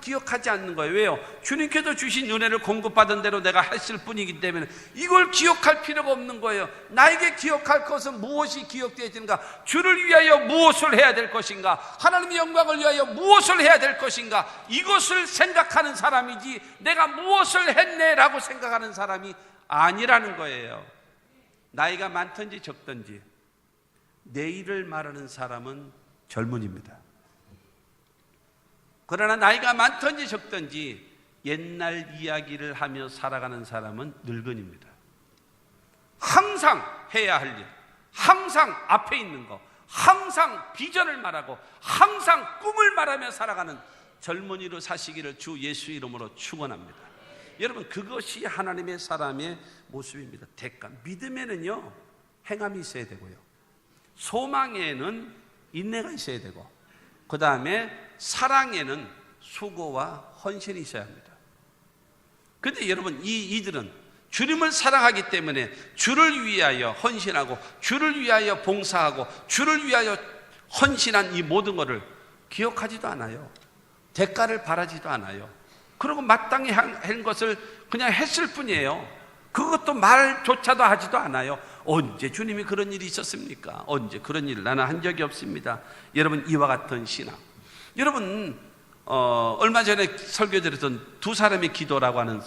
기억하지 않는 거예요. 왜요? 주님께서 주신 은혜를 공급받은 대로 내가 했을 뿐이기 때문에 이걸 기억할 필요가 없는 거예요. 나에게 기억할 것은 무엇이 기억되어지는가? 주를 위하여 무엇을 해야 될 것인가? 하나님의 영광을 위하여 무엇을 해야 될 것인가? 이것을 생각하는 사람이지, 내가 무엇을 했네라고 생각하는 사람이 아니라는 거예요. 나이가 많든지 적든지 내일을 말하는 사람은 젊은입니다. 그러나 나이가 많든지 적든지 옛날 이야기를 하며 살아가는 사람은 늙은입니다. 항상 해야 할 일, 항상 앞에 있는 거, 항상 비전을 말하고 항상 꿈을 말하며 살아가는 젊은이로 사시기를 주 예수 이름으로 축원합니다. 여러분, 그것이 하나님의 사람의 모습입니다. 대가. 믿음에는요, 행함이 있어야 되고요, 소망에는 인내가 있어야 되고, 그 다음에 사랑에는 수고와 헌신이 있어야 합니다. 그런데 여러분, 이들은 주님을 사랑하기 때문에 주를 위하여 헌신하고, 주를 위하여 봉사하고, 주를 위하여 헌신한 이 모든 것을 기억하지도 않아요. 대가를 바라지도 않아요. 그리고 마땅히 한 것을 그냥 했을 뿐이에요. 그것도 말조차도 하지도 않아요. 언제 주님이 그런 일이 있었습니까? 언제 그런 일을 나는 한 적이 없습니다. 여러분, 이와 같은 신앙. 여러분, 얼마 전에 설교드렸던 두 사람의 기도라고 하는,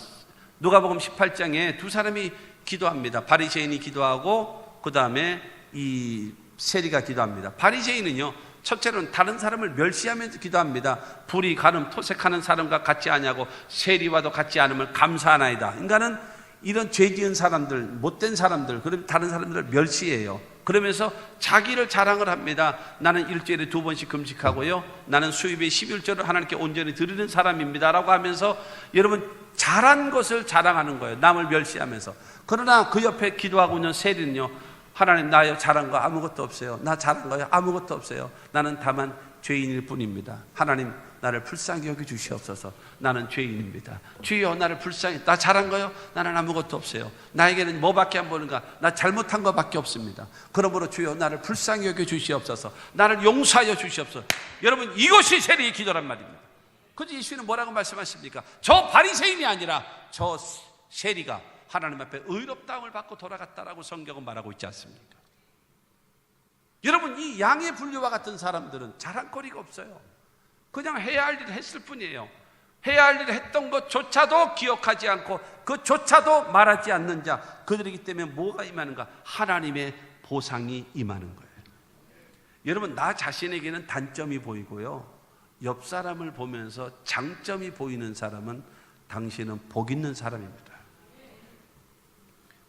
누가복음 18장에 두 사람이 기도합니다. 바리새인이 기도하고, 그 다음에 이 세리가 기도합니다. 바리새인은요, 첫째로는 다른 사람을 멸시하면서 기도합니다. 불이 가늠 토색하는 사람과 같지 아니하고 세리와도 같지 않음을 감사하나이다. 인간은 이런 죄 지은 사람들, 못된 사람들, 그럼 다른 사람들을 멸시해요. 그러면서 자기를 자랑을 합니다. 나는 일주일에 2번씩 금식하고요, 나는 수입의 11조를 하나님께 온전히 드리는 사람입니다 라고 하면서 여러분 잘한 것을 자랑하는 거예요. 남을 멸시하면서. 그러나 그 옆에 기도하고 있는 세리는요, 하나님 나 잘한 거 아무것도 없어요. 나 잘한 거요 아무것도 없어요. 나는 다만 죄인일 뿐입니다. 하나님 나를 불쌍히 여겨 주시옵소서. 나는 죄인입니다. 주여 나를 불쌍히, 나 잘한 거요? 나는 아무것도 없어요. 나에게는 뭐밖에 안 보는가? 나 잘못한 것밖에 없습니다. 그러므로 주여 나를 불쌍히 여겨 주시옵소서. 나를 용서하여 주시옵소서. 여러분 이것이 세리의 기도란 말입니다. 그래서 예수는 뭐라고 말씀하십니까? 저 바리새인이 아니라 저 세리가 하나님 앞에 의롭다함을 받고 돌아갔다라고 성경은 말하고 있지 않습니까? 여러분 이 양의 분류와 같은 사람들은 자랑거리가 없어요. 그냥 해야 할 일을 했을 뿐이에요. 해야 할 일을 했던 것조차도 기억하지 않고 그조차도 말하지 않는 자, 그들이기 때문에 뭐가 임하는가? 하나님의 보상이 임하는 거예요. 여러분 나 자신에게는 단점이 보이고요, 옆 사람을 보면서 장점이 보이는 사람은 당신은 복 있는 사람입니다.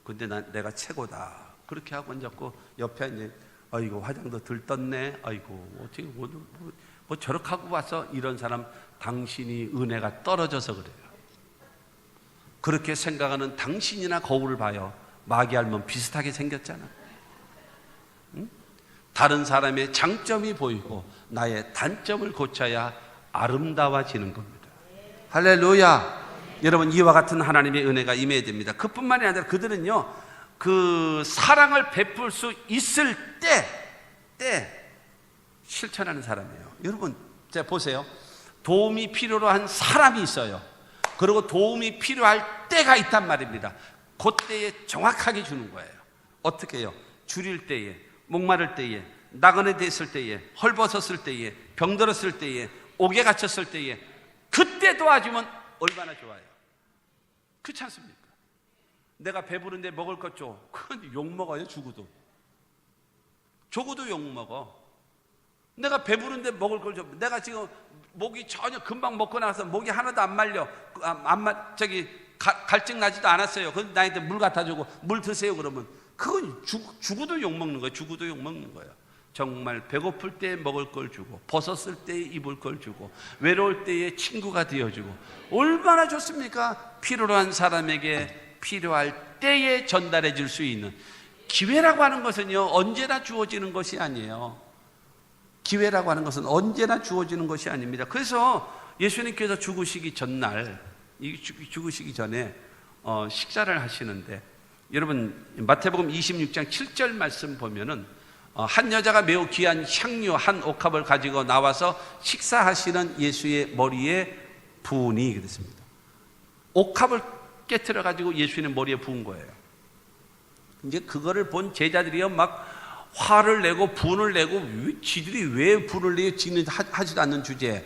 근데 내가 최고다 그렇게 하고 앉았고 옆에 이제 아이고 화장도 들떴네, 아이고 어떻게 뭐 저렇게 하고 와서, 이런 사람 당신이 은혜가 떨어져서 그래요. 그렇게 생각하는 당신이나 거울을 봐요. 마귀 알면 비슷하게 생겼잖아. 응? 다른 사람의 장점이 보이고 나의 단점을 고쳐야 아름다워지는 겁니다. 할렐루야. 여러분 이와 같은 하나님의 은혜가 임해야 됩니다. 그뿐만이 아니라 그들은요, 그 사랑을 베풀 수 있을 때 실천하는 사람이에요. 여러분 자 보세요. 도움이 필요로 한 사람이 있어요. 그리고 도움이 필요할 때가 있단 말입니다. 그때에 정확하게 주는 거예요. 어떻게 해요? 줄일 때에, 목마를 때에, 나그네 됐을 때에, 헐벗었을 때에, 병들었을 때에, 옥에 갇혔을 때에, 그때 도와주면 얼마나 좋아요. 그렇지 않습니까? 내가 배부른데 먹을 것 줘. 그건 욕먹어요. 죽어도 욕먹어. 내가 배부른데 먹을 걸 줘. 내가 지금 목이 전혀 금방 먹고 나서 목이 하나도 안 말려, 갈증 나지도 않았어요. 그런데 나한테 물 갖다 주고 물 드세요 그러면 그건 죽어도 욕먹는 거예요. 죽어도 욕먹는 거예요. 정말 배고플 때 먹을 걸 주고, 벗었을 때 입을 걸 주고, 외로울 때에 친구가 되어주고, 얼마나 좋습니까? 필요로 한 사람에게 필요할 때에 전달해 줄 수 있는 기회라고 하는 것은요, 언제나 주어지는 것이 아니에요. 기회라고 하는 것은 언제나 주어지는 것이 아닙니다. 그래서 예수님께서 죽으시기 전날, 죽으시기 전에 식사를 하시는데, 여러분 마태복음 26장 7절 말씀 보면은 한 여자가 매우 귀한 향유 한 옥합을 가지고 나와서 식사하시는 예수의 머리에 부으니 그랬습니다. 옥합을 깨트려 가지고 예수님 머리에 부은 거예요. 이제 그거를 본 제자들이요 막 화를 내고 분을 내고, 지들이 왜 분을 내요? 지는 하지도 않는 주제에.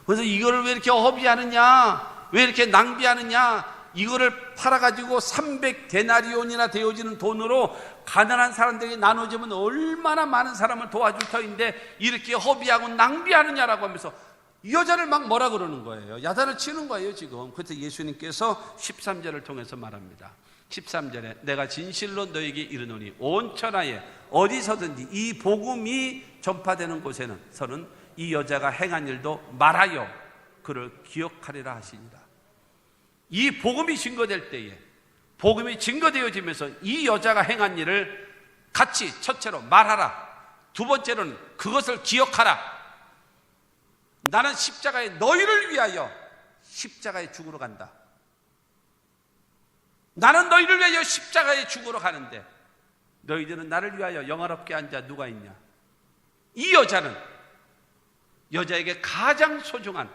그래서 이거를 왜 이렇게 허비하느냐, 왜 이렇게 낭비하느냐, 이거를 팔아가지고 300데나리온이나 되어지는 돈으로 가난한 사람들에게 나눠주면 얼마나 많은 사람을 도와줄 터인데 이렇게 허비하고 낭비하느냐라고 하면서 이 여자를 막 뭐라 그러는 거예요. 야단을 치는 거예요 지금. 그래서 예수님께서 13절을 통해서 말합니다. 13절에 내가 진실로 너에게 이르노니 온 천하에 어디서든지 이 복음이 전파되는 곳에서는 이 여자가 행한 일도 말하여 그를 기억하리라 하시니라. 이 복음이 증거될 때에, 복음이 증거되어지면서 이 여자가 행한 일을 같이 첫째로 말하라, 두 번째로는 그것을 기억하라. 나는 십자가에 너희를 위하여 십자가에 죽으러 간다. 나는 너희를 위하여 십자가에 죽으러 가는데 너희들은 나를 위하여 영화롭게 앉아 누가 있냐. 이 여자는 여자에게 가장 소중한,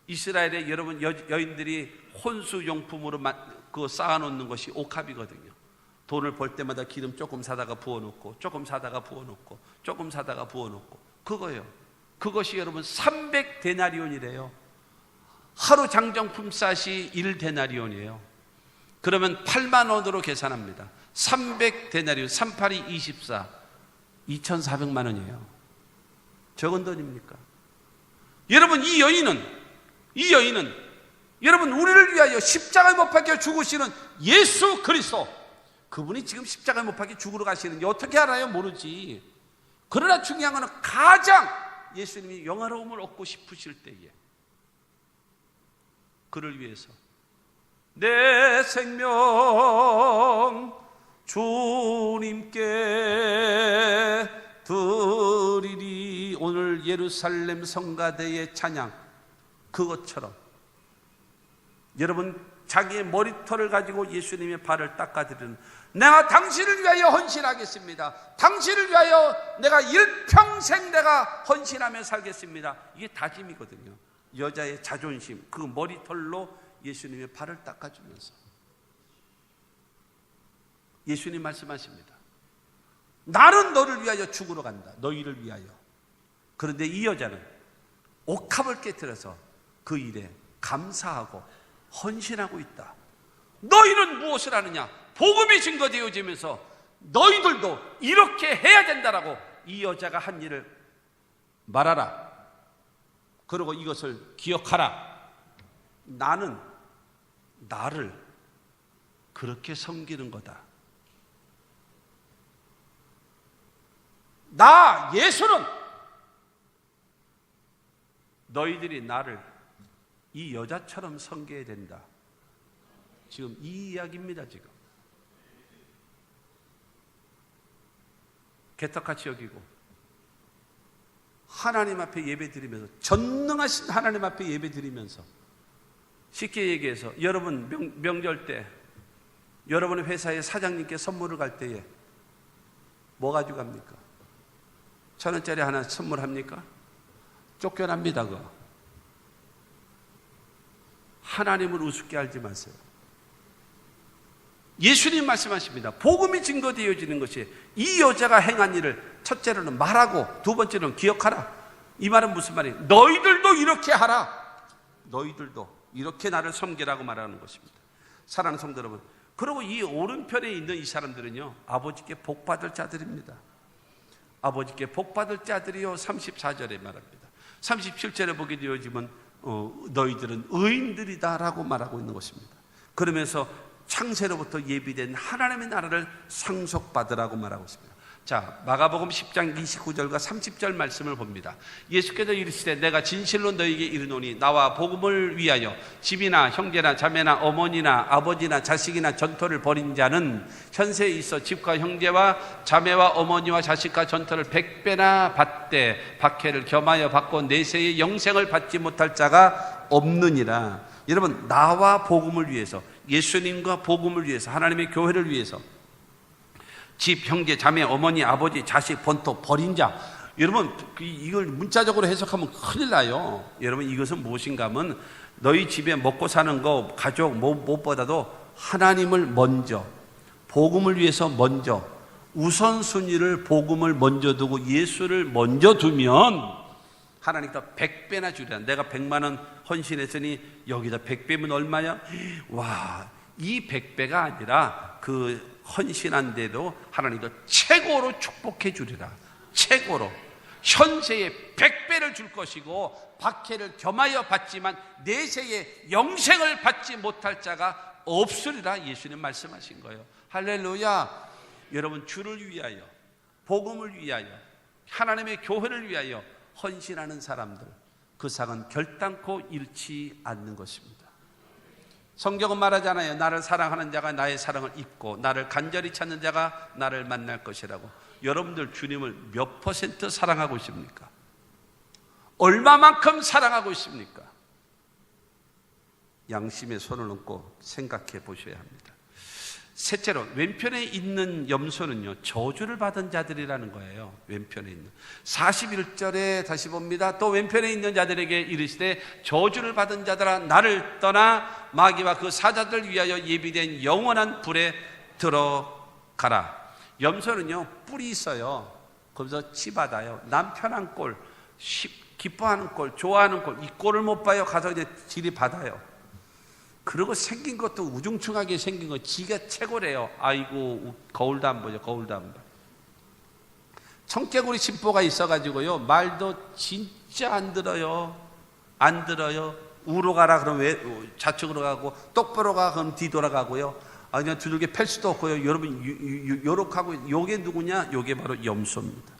이스라엘의 여러분 여인들이 혼수용품으로 쌓아놓는 것이 옥합이거든요. 돈을 벌 때마다 기름 조금 사다가 부어놓고, 조금 사다가 부어놓고, 조금 사다가 부어놓고, 그거예요. 그것이 여러분 300데나리온이래요. 하루 장정품 쌀이 1데나리온이에요. 그러면 8만 원으로 계산합니다. 300데나리온, 38이 24, 2,400만 원이에요. 적은 돈입니까? 여러분, 이 여인은 여러분, 우리를 위하여 십자가에 못 박혀 죽으시는 예수 그리스도, 그분이 지금 십자가에 못 박혀 죽으러 가시는지 어떻게 알아요? 모르지. 그러나 중요한 것은 가장 예수님이 영화로움을 얻고 싶으실 때에 그를 위해서 내 생명 주님께 드리리. 오늘 예루살렘 성가대의 찬양, 그것처럼 여러분, 자기의 머리털을 가지고 예수님의 발을 닦아드리는, 내가 당신을 위하여 헌신하겠습니다, 당신을 위하여 내가 일평생 내가 헌신하며 살겠습니다, 이게 다짐이거든요. 여자의 자존심, 그 머리털로 예수님의 발을 닦아주면서 예수님 말씀하십니다. 나는 너를 위하여 죽으러 간다, 너희를 위하여. 그런데 이 여자는 옥합을 깨뜨려서 그 일에 감사하고 헌신하고 있다. 너희는 무엇을 하느냐? 복음이 증거되어지면서 너희들도 이렇게 해야 된다라고 이 여자가 한 일을 말하라. 그리고 이것을 기억하라. 나는 나를 그렇게 섬기는 거다. 나 예수는 너희들이 나를 이 여자처럼 섬겨야 된다. 지금 이 이야기입니다. 지금 개떡같이 여기고 하나님 앞에 예배드리면서, 전능하신 하나님 앞에 예배드리면서, 쉽게 얘기해서 여러분 명절 때 여러분의 회사의 사장님께 선물을 갈 때에 뭐 가지고 갑니까? 1,000원짜리 하나 선물합니까? 쫓겨납니다. 그거 하나님을 우습게 알지 마세요. 예수님 말씀하십니다. 복음이 증거되어지는 것이 이 여자가 행한 일을 첫째로는 말하고 두 번째로는 기억하라. 이 말은 무슨 말이에요? 너희들도 이렇게 하라. 너희들도 이렇게 나를 섬기라고 말하는 것입니다. 사랑하는 성도 여러분, 그리고 이 오른편에 있는 이 사람들은요, 아버지께 복받을 자들입니다. 아버지께 복받을 자들이요, 34절에 말합니다. 37절에 보게 되어지면 너희들은 의인들이다 라고 말하고 있는 것입니다. 그러면서 창세로부터 예비된 하나님의 나라를 상속받으라고 말하고 있습니다. 자, 마가복음 10장 29절과 30절 말씀을 봅니다. 예수께서 이르시되 내가 진실로 너희에게 이르노니 나와 복음을 위하여 집이나 형제나 자매나 어머니나 아버지나 자식이나 전토를 벌인 자는 현세에 있어 집과 형제와 자매와 어머니와 자식과 전토를 100배나 받되 박해를 겸하여 받고 내세의 영생을 받지 못할 자가 없느니라. 여러분, 나와 복음을 위해서, 예수님과 복음을 위해서, 하나님의 교회를 위해서 집, 형제, 자매, 어머니, 아버지, 자식, 본토, 버린 자. 여러분, 이걸 문자적으로 해석하면 큰일 나요. 여러분, 이것은 무엇인가 하면 너희 집에 먹고 사는 거, 가족, 무엇보다도 하나님을 먼저, 복음을 위해서 먼저, 우선순위를 복음을 먼저 두고 예수를 먼저 두면 하나님께서 100배나 주리라. 내가 100만 원 헌신했으니 여기다 100배면 얼마야? 와, 이 100배가 아니라 그 헌신한데도 하나님도 최고로 축복해 주리라. 최고로 현세에 100배를 줄 것이고 박해를 겸하여 받지만 내세에 영생을 받지 못할 자가 없으리라. 예수님 말씀하신 거예요. 할렐루야. 여러분, 주를 위하여, 복음을 위하여, 하나님의 교회를 위하여 헌신하는 사람들, 그 상은 결단코 잃지 않는 것입니다. 성경은 말하잖아요. 나를 사랑하는 자가 나의 사랑을 입고 나를 간절히 찾는 자가 나를 만날 것이라고. 여러분들 주님을 몇 퍼센트 사랑하고 있습니까? 얼마만큼 사랑하고 있습니까? 양심에 손을 얹고 생각해 보셔야 합니다. 셋째로, 왼편에 있는 염소는요, 저주를 받은 자들이라는 거예요. 왼편에 있는 41절에 다시 봅니다. 또 왼편에 있는 자들에게 이르시되 저주를 받은 자들아 나를 떠나 마귀와 그 사자들 위하여 예비된 영원한 불에 들어가라. 염소는요, 뿔이 있어요. 거기서 치 받아요. 남 편한 꼴, 기뻐하는 꼴, 좋아하는 꼴, 이 꼴을 못 봐요. 가서 이제 질이 받아요. 그리고 생긴 것도 우중충하게 생긴 거, 지가 최고래요. 아이고, 거울도 안 보죠. 거울도 안 봐. 청개구리 심보가 있어가지고요, 말도 진짜 안 들어요. 안 들어요. 우로 가라 그러면 왜 좌측으로 가고, 똑바로 가 그러면 뒤돌아가고요. 그냥 두들겨 팰 수도 없고요. 여러분 요렇게 하고, 요게 누구냐? 요게 바로 염소입니다.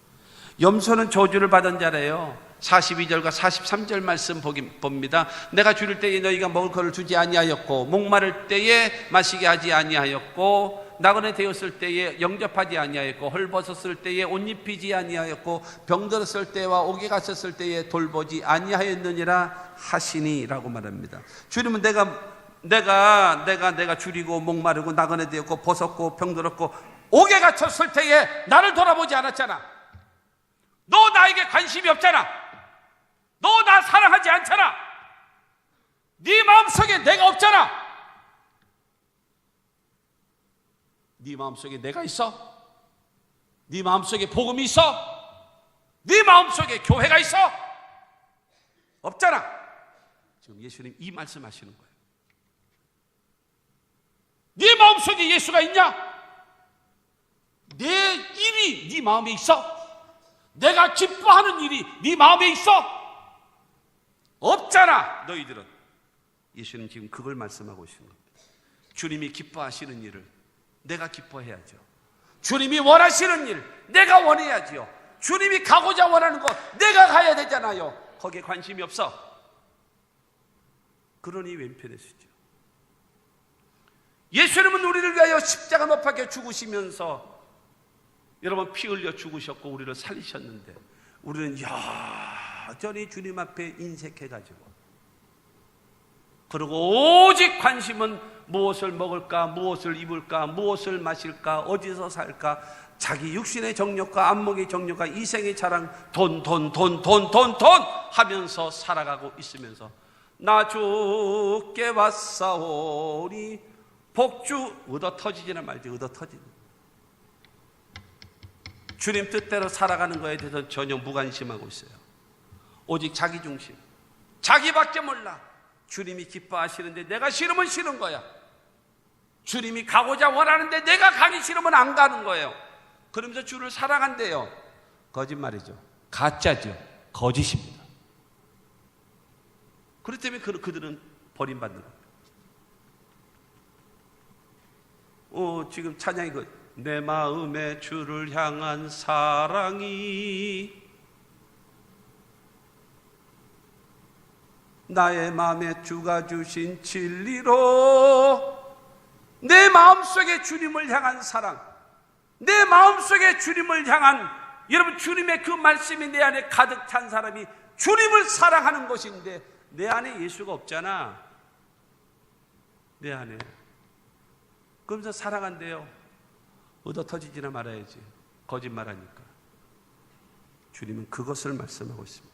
염소는 저주를 받은 자래요. 42절과 43절 말씀 봅니다. 내가 줄일 때에 너희가 먹을 것을 주지 아니하였고, 목마를 때에 마시게 하지 아니하였고, 나그네 되었을 때에 영접하지 아니하였고, 헐벗었을 때에 옷 입히지 아니하였고, 병들었을 때와 옥에 갇혔을 때에 돌보지 아니하였느니라 하시니라고 말합니다. 주님은 내가 줄이고 목마르고 나그네 되었고 벗었고 병들었고 옥에 갇혔을 때에 나를 돌아보지 않았잖아. 너 나에게 관심이 없잖아. 너 나 사랑하지 않잖아. 네 마음속에 내가 없잖아. 네 마음속에 내가 있어? 네 마음속에 복음이 있어? 네 마음속에 교회가 있어? 없잖아. 지금 예수님 이 말씀하시는 거예요. 네 마음속에 예수가 있냐? 내 일이 네 마음에 있어? 내가 기뻐하는 일이 네 마음에 있어? 없잖아. 너희들은. 예수님 지금 그걸 말씀하고 있는 겁니다. 주님이 기뻐하시는 일을 내가 기뻐해야죠. 주님이 원하시는 일 내가 원해야지요. 주님이 가고자 원하는 것 내가 가야 되잖아요. 거기에 관심이 없어. 그러니 왼편에서죠. 예수님은 우리를 위하여 십자가 못 박혀 죽으시면서 여러분 피 흘려 죽으셨고 우리를 살리셨는데, 우리는 여전히 주님 앞에 인색해가지고, 그리고 오직 관심은 무엇을 먹을까, 무엇을 입을까, 무엇을 마실까, 어디서 살까, 자기 육신의 정욕과 안목의 정욕과 이생의 자랑, 돈 하면서 살아가고 있으면서, 나 주께 왔사오니 복주 얻어 터지지나 말지, 얻어 터지는. 주님 뜻대로 살아가는 거에 대해서 전혀 무관심하고 있어요. 오직 자기 중심, 자기밖에 몰라. 주님이 기뻐하시는데 내가 싫으면 싫은 거야. 주님이 가고자 원하는데 내가 가기 싫으면 안 가는 거예요. 그러면서 주를 사랑한대요. 거짓말이죠. 가짜죠. 거짓입니다. 그렇기 때문에 그들은 버림받는 겁니다. 지금 찬양이 내 마음에 주를 향한 사랑이 나의 마음에 주가 주신 진리로, 내 마음속에 주님을 향한 사랑, 내 마음속에 주님을 향한, 여러분 주님의 그 말씀이 내 안에 가득 찬 사람이 주님을 사랑하는 것인데, 내 안에 예수가 없잖아. 내 안에. 그러면서 사랑한대요. 얻어 터지지나 말아야지. 거짓말하니까. 주님은 그것을 말씀하고 있습니다.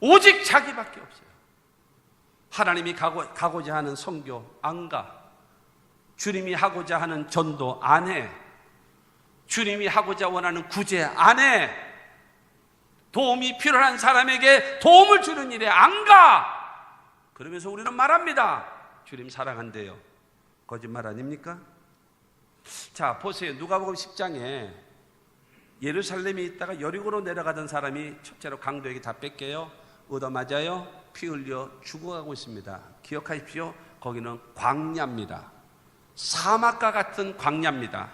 오직 자기밖에 없어요. 하나님이 가고자 하는 선교 안 가. 주님이 하고자 하는 전도 안 해. 주님이 하고자 원하는 구제 안 해. 도움이 필요한 사람에게 도움을 주는 일에 안 가. 그러면서 우리는 말합니다. 주님 사랑한대요. 거짓말 아닙니까? 자, 보세요. 누가복음 10장에 예루살렘에 있다가 여리고로 내려가던 사람이 첫째로 강도에게 다 뺏겨요. 얻어맞아요. 피 흘려 죽어가고 있습니다. 기억하십시오. 거기는 광야입니다. 사막과 같은 광야입니다.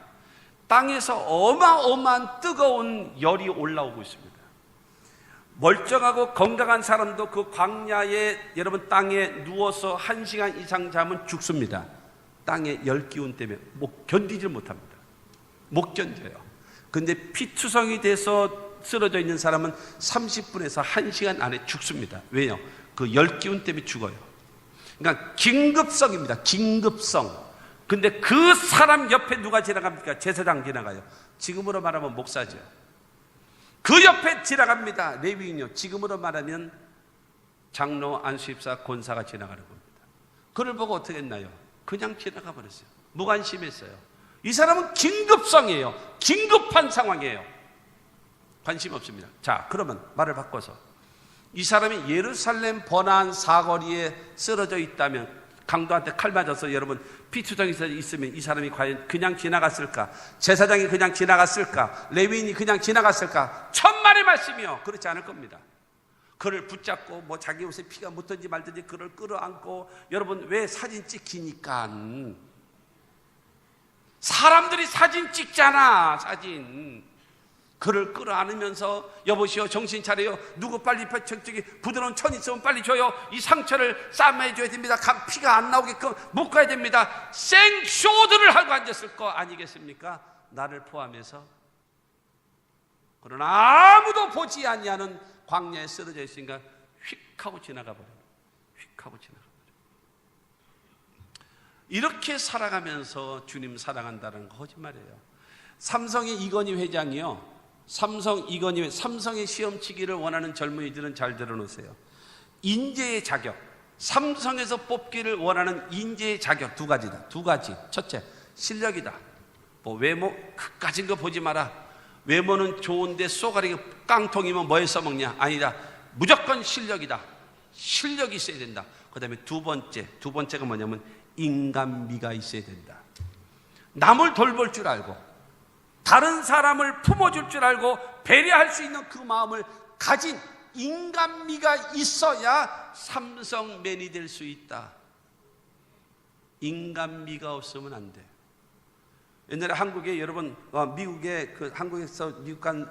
땅에서 어마어마한 뜨거운 열이 올라오고 있습니다. 멀쩡하고 건강한 사람도 그 광야에, 여러분 땅에 누워서 1시간 이상 자면 죽습니다. 땅의 열 기운 때문에 견디질 못합니다. 못 견뎌요. 근데 피투성이 돼서 쓰러져 있는 사람은 30분에서 1시간 안에 죽습니다. 왜요? 그 열 기운 때문에 죽어요. 그러니까 긴급성입니다. 긴급성. 근데 그 사람 옆에 누가 지나갑니까? 제사장 지나가요. 지금으로 말하면 목사죠. 그 옆에 지나갑니다. 레위인요. 지금으로 말하면 장로, 안수집사, 권사가 지나가는 겁니다. 그를 보고 어떻게 했나요? 그냥 지나가 버렸어요. 무관심했어요. 이 사람은 긴급성이에요. 긴급한 상황이에요. 관심 없습니다. 자, 그러면 말을 바꿔서 이 사람이 예루살렘 번화한 사거리에 쓰러져 있다면 강도한테 칼 맞아서 여러분 피투성이서 있으면 이 사람이 과연 그냥 지나갔을까? 제사장이 그냥 지나갔을까? 레위인이 그냥 지나갔을까? 천만의 말씀이요. 그렇지 않을 겁니다. 그를 붙잡고 뭐 자기 옷에 피가 묻든지 말든지 그를 끌어안고, 여러분 왜 사진 찍히니까 사람들이 사진 찍잖아. 사진. 그를 끌어안으면서 여보시오 정신 차려요. 누구 빨리 저기 부드러운 천 있으면 빨리 줘요. 이 상처를 싸매줘야 됩니다. 피가 안 나오게끔 묶어야 됩니다. 생쇼드를 하고 앉았을 거 아니겠습니까? 나를 포함해서. 그러나 아무도 보지 아니하는 광야에 쓰러져 있으니까 휙 하고 지나가 버려요. 휙 하고 지나가 버려요. 이렇게 살아가면서 주님 사랑한다는 거 거짓말이에요. 삼성의 이건희 회장이요, 삼성의 시험치기를 원하는 젊은이들은 잘 들어놓으세요. 인재의 자격, 삼성에서 뽑기를 원하는 인재의 자격 두 가지다. 두 가지. 첫째, 실력이다. 뭐 외모 그까진 거 보지 마라. 외모는 좋은데 쏘가리가 깡통이면 뭐에 써먹냐? 아니다. 무조건 실력이다. 실력이 있어야 된다. 그 다음에 두 번째가 뭐냐면 인간미가 있어야 된다. 남을 돌볼 줄 알고, 다른 사람을 품어줄 줄 알고 배려할 수 있는 그 마음을 가진 인간미가 있어야 삼성맨이 될 수 있다. 인간미가 없으면 안 돼. 옛날에 한국에 여러분 미국에 한국에서 미국 간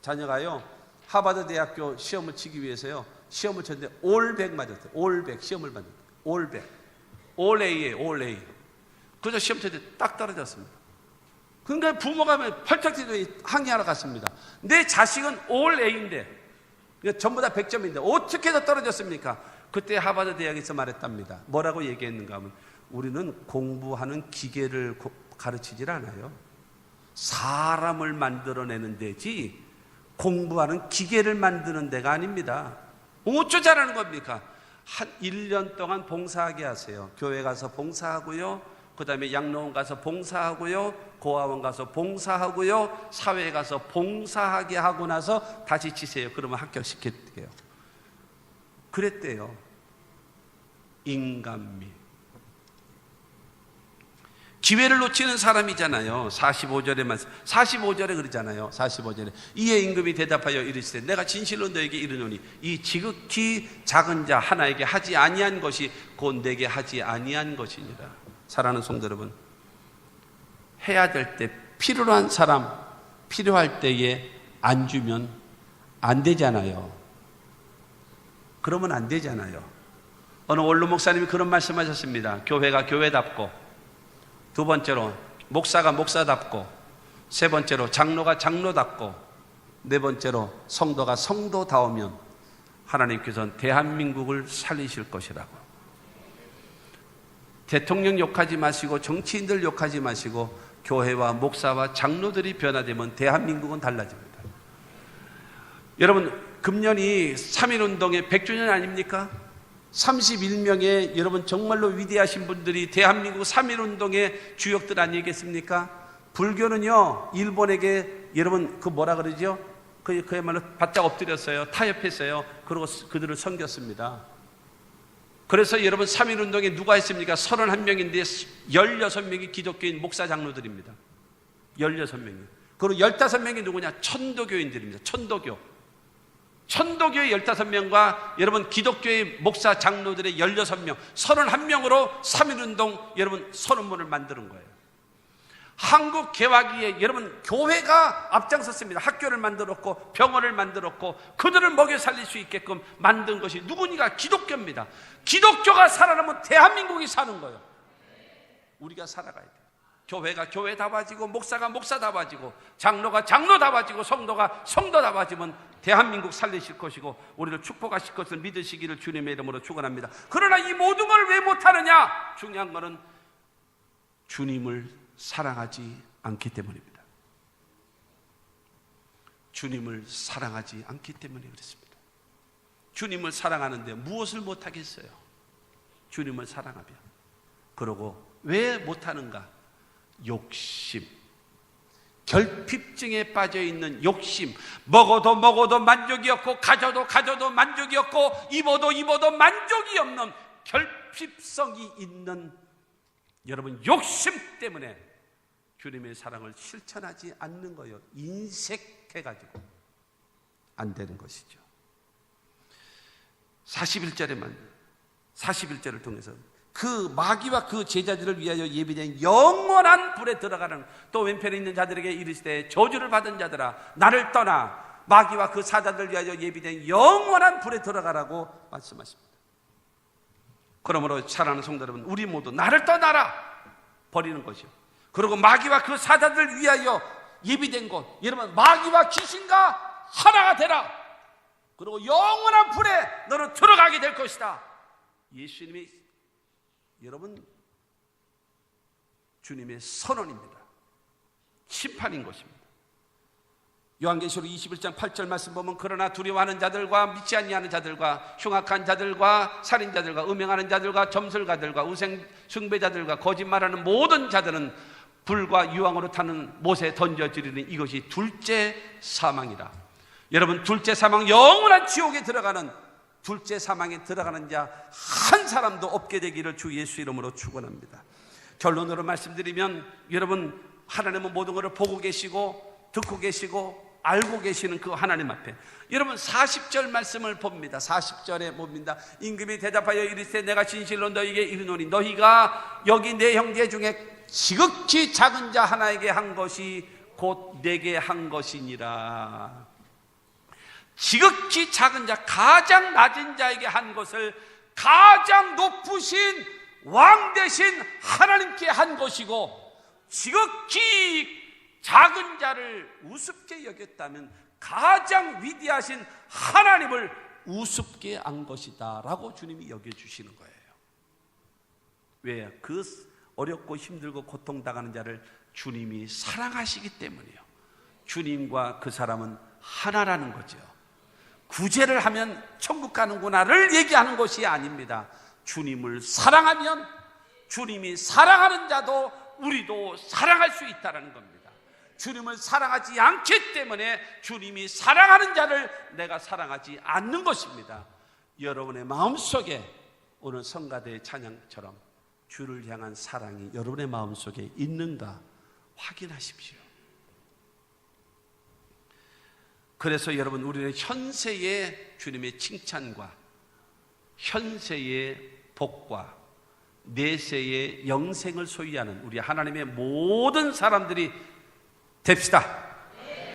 자녀가요 하버드 대학교 시험을 치기 위해서요 시험을 쳤는데 올백 맞았어요. 올백 시험을 봤는데 올백 올 A에 올 A. 그래서 시험 쳤는데 딱 떨어졌습니다. 그러니까 부모가 펄쩍 뛰고 항의하러 갔습니다. 내 자식은 올 A인데 전부 다 100점인데 어떻게 해서 떨어졌습니까? 그때 하버드 대학에서 말했답니다. 뭐라고 얘기했는가 하면 우리는 공부하는 기계를 가르치질 않아요. 사람을 만들어내는 데지 공부하는 기계를 만드는 데가 아닙니다. 어쩌 잘하는 겁니까? 한 1년 동안 봉사하게 하세요. 교회 가서 봉사하고요, 그 다음에 양로원 가서 봉사하고요, 고아원 가서 봉사하고요, 사회에 가서 봉사하게 하고 나서 다시 치세요. 그러면 합격시킬게요. 그랬대요. 인간미. 기회를 놓치는 사람이잖아요. 45절에 그러잖아요. 45절에 이에 임금이 대답하여 이르시되 내가 진실로 너에게 이르노니 이 지극히 작은 자 하나에게 하지 아니한 것이 곧 내게 하지 아니한 것이니라. 사랑하는 성도 여러분, 해야 될 때 필요한 사람 필요할 때에 안 주면 안 되잖아요. 그러면 안 되잖아요. 어느 원로 목사님이 그런 말씀하셨습니다. 교회가 교회답고, 두 번째로 목사가 목사답고, 세 번째로 장로가 장로답고, 네 번째로 성도가 성도다우면 하나님께서는 대한민국을 살리실 것이라고. 대통령 욕하지 마시고 정치인들 욕하지 마시고 교회와 목사와 장로들이 변화되면 대한민국은 달라집니다. 여러분, 금년이 3.1운동의 100주년 아닙니까? 31명의 여러분 정말로 위대하신 분들이 대한민국 3.1운동의 주역들 아니겠습니까? 불교는요, 일본에게 여러분 뭐라 그러죠? 그야말로 바짝 엎드렸어요. 타협했어요. 그리고 그들을 섬겼습니다. 그래서 여러분 3.1운동에 누가 했습니까? 31명인데 16명이 기독교인 목사 장로들입니다. 16명이. 그리고 15명이 누구냐? 천도교인들입니다. 천도교의 15명과 여러분 기독교의 목사 장로들의 16명, 31명으로 3.1운동 여러분 선언문을 만드는 거예요. 한국 개화기에 여러분 교회가 앞장섰습니다. 학교를 만들었고 병원을 만들었고 그들을 먹여 살릴 수 있게끔 만든 것이 누구니까? 기독교입니다. 기독교가 살아나면 대한민국이 사는 거예요. 우리가 살아가야 돼요. 교회가 교회 다 봐지고 목사가 목사 다 봐지고 장로가 장로 다 봐지고 성도가 성도 다 봐지면 대한민국 살리실 것이고 우리를 축복하실 것을 믿으시기를 주님의 이름으로 축원합니다. 그러나 이 모든 걸 왜 못하느냐? 중요한 것은 주님을 사랑하지 않기 때문입니다. 주님을 사랑하지 않기 때문에 그렇습니다. 주님을 사랑하는데 무엇을 못하겠어요? 주님을 사랑하면. 그러고 왜 못하는가? 욕심, 결핍증에 빠져있는 욕심. 먹어도 만족이 없고 가져도 만족이 없고 입어도 만족이 없는 결핍성이 있는 여러분 욕심 때문에 주님의 사랑을 실천하지 않는 거예요. 인색해가지고 안 되는 것이죠. 41절을 통해서 그 마귀와 그 제자들을 위하여 예비된 영원한 불에 들어가는, 또 왼편에 있는 자들에게 이르시되 저주를 받은 자들아 나를 떠나 마귀와 그 사자들을 위하여 예비된 영원한 불에 들어가라고 말씀하십니다. 그러므로 사랑하는 성도 여러분, 우리 모두 나를 떠나라 버리는 것이요, 그리고 마귀와 그 사자들을 위하여 예비된 곳, 여러분 마귀와 귀신과 하나가 되라, 그리고 영원한 불에 너는 들어가게 될 것이다. 예수님이 여러분 주님의 선언입니다. 심판인 것입니다. 요한계시록 21장 8절 말씀 보면 그러나 두려워하는 자들과 믿지 아니하는 자들과 흉악한 자들과 살인자들과 음행하는 자들과 점술가들과 우상 숭배자들과 거짓말하는 모든 자들은 불과 유황으로 타는 못에 던져지리니 이것이 둘째 사망이라. 여러분 둘째 사망, 영원한 지옥에 들어가는 둘째 사망에 들어가는 자 한 사람도 없게 되기를 주 예수 이름으로 축원합니다. 결론으로 말씀드리면 여러분 하나님은 모든 것을 보고 계시고 듣고 계시고 알고 계시는 그 하나님 앞에 여러분 40절 말씀을 봅니다. 40절에 봅니다. 임금이 대답하여 이르시되 내가 진실로 너희에게 이르노니 너희가 여기 내 형제 중에 지극히 작은 자 하나에게 한 것이 곧 내게 한 것이니라. 지극히 작은 자, 가장 낮은 자에게 한 것을 가장 높으신 왕 되신 하나님께 한 것이고, 지극히 작은 자를 우습게 여겼다면 가장 위대하신 하나님을 우습게 한 것이다 라고 주님이 여겨주시는 거예요. 왜? 그 어렵고 힘들고 고통당하는 자를 주님이 사랑하시기 때문이에요. 주님과 그 사람은 하나라는 거죠. 구제를 하면 천국 가는구나를 얘기하는 것이 아닙니다. 주님을 사랑하면 주님이 사랑하는 자도 우리도 사랑할 수 있다는 겁니다. 주님을 사랑하지 않기 때문에 주님이 사랑하는 자를 내가 사랑하지 않는 것입니다. 여러분의 마음속에 오늘 성가대의 찬양처럼 주를 향한 사랑이 여러분의 마음속에 있는가 확인하십시오. 그래서 여러분 우리는 현세의 주님의 칭찬과 현세의 복과 내세의 영생을 소유하는 우리 하나님의 모든 사람들이 됩시다.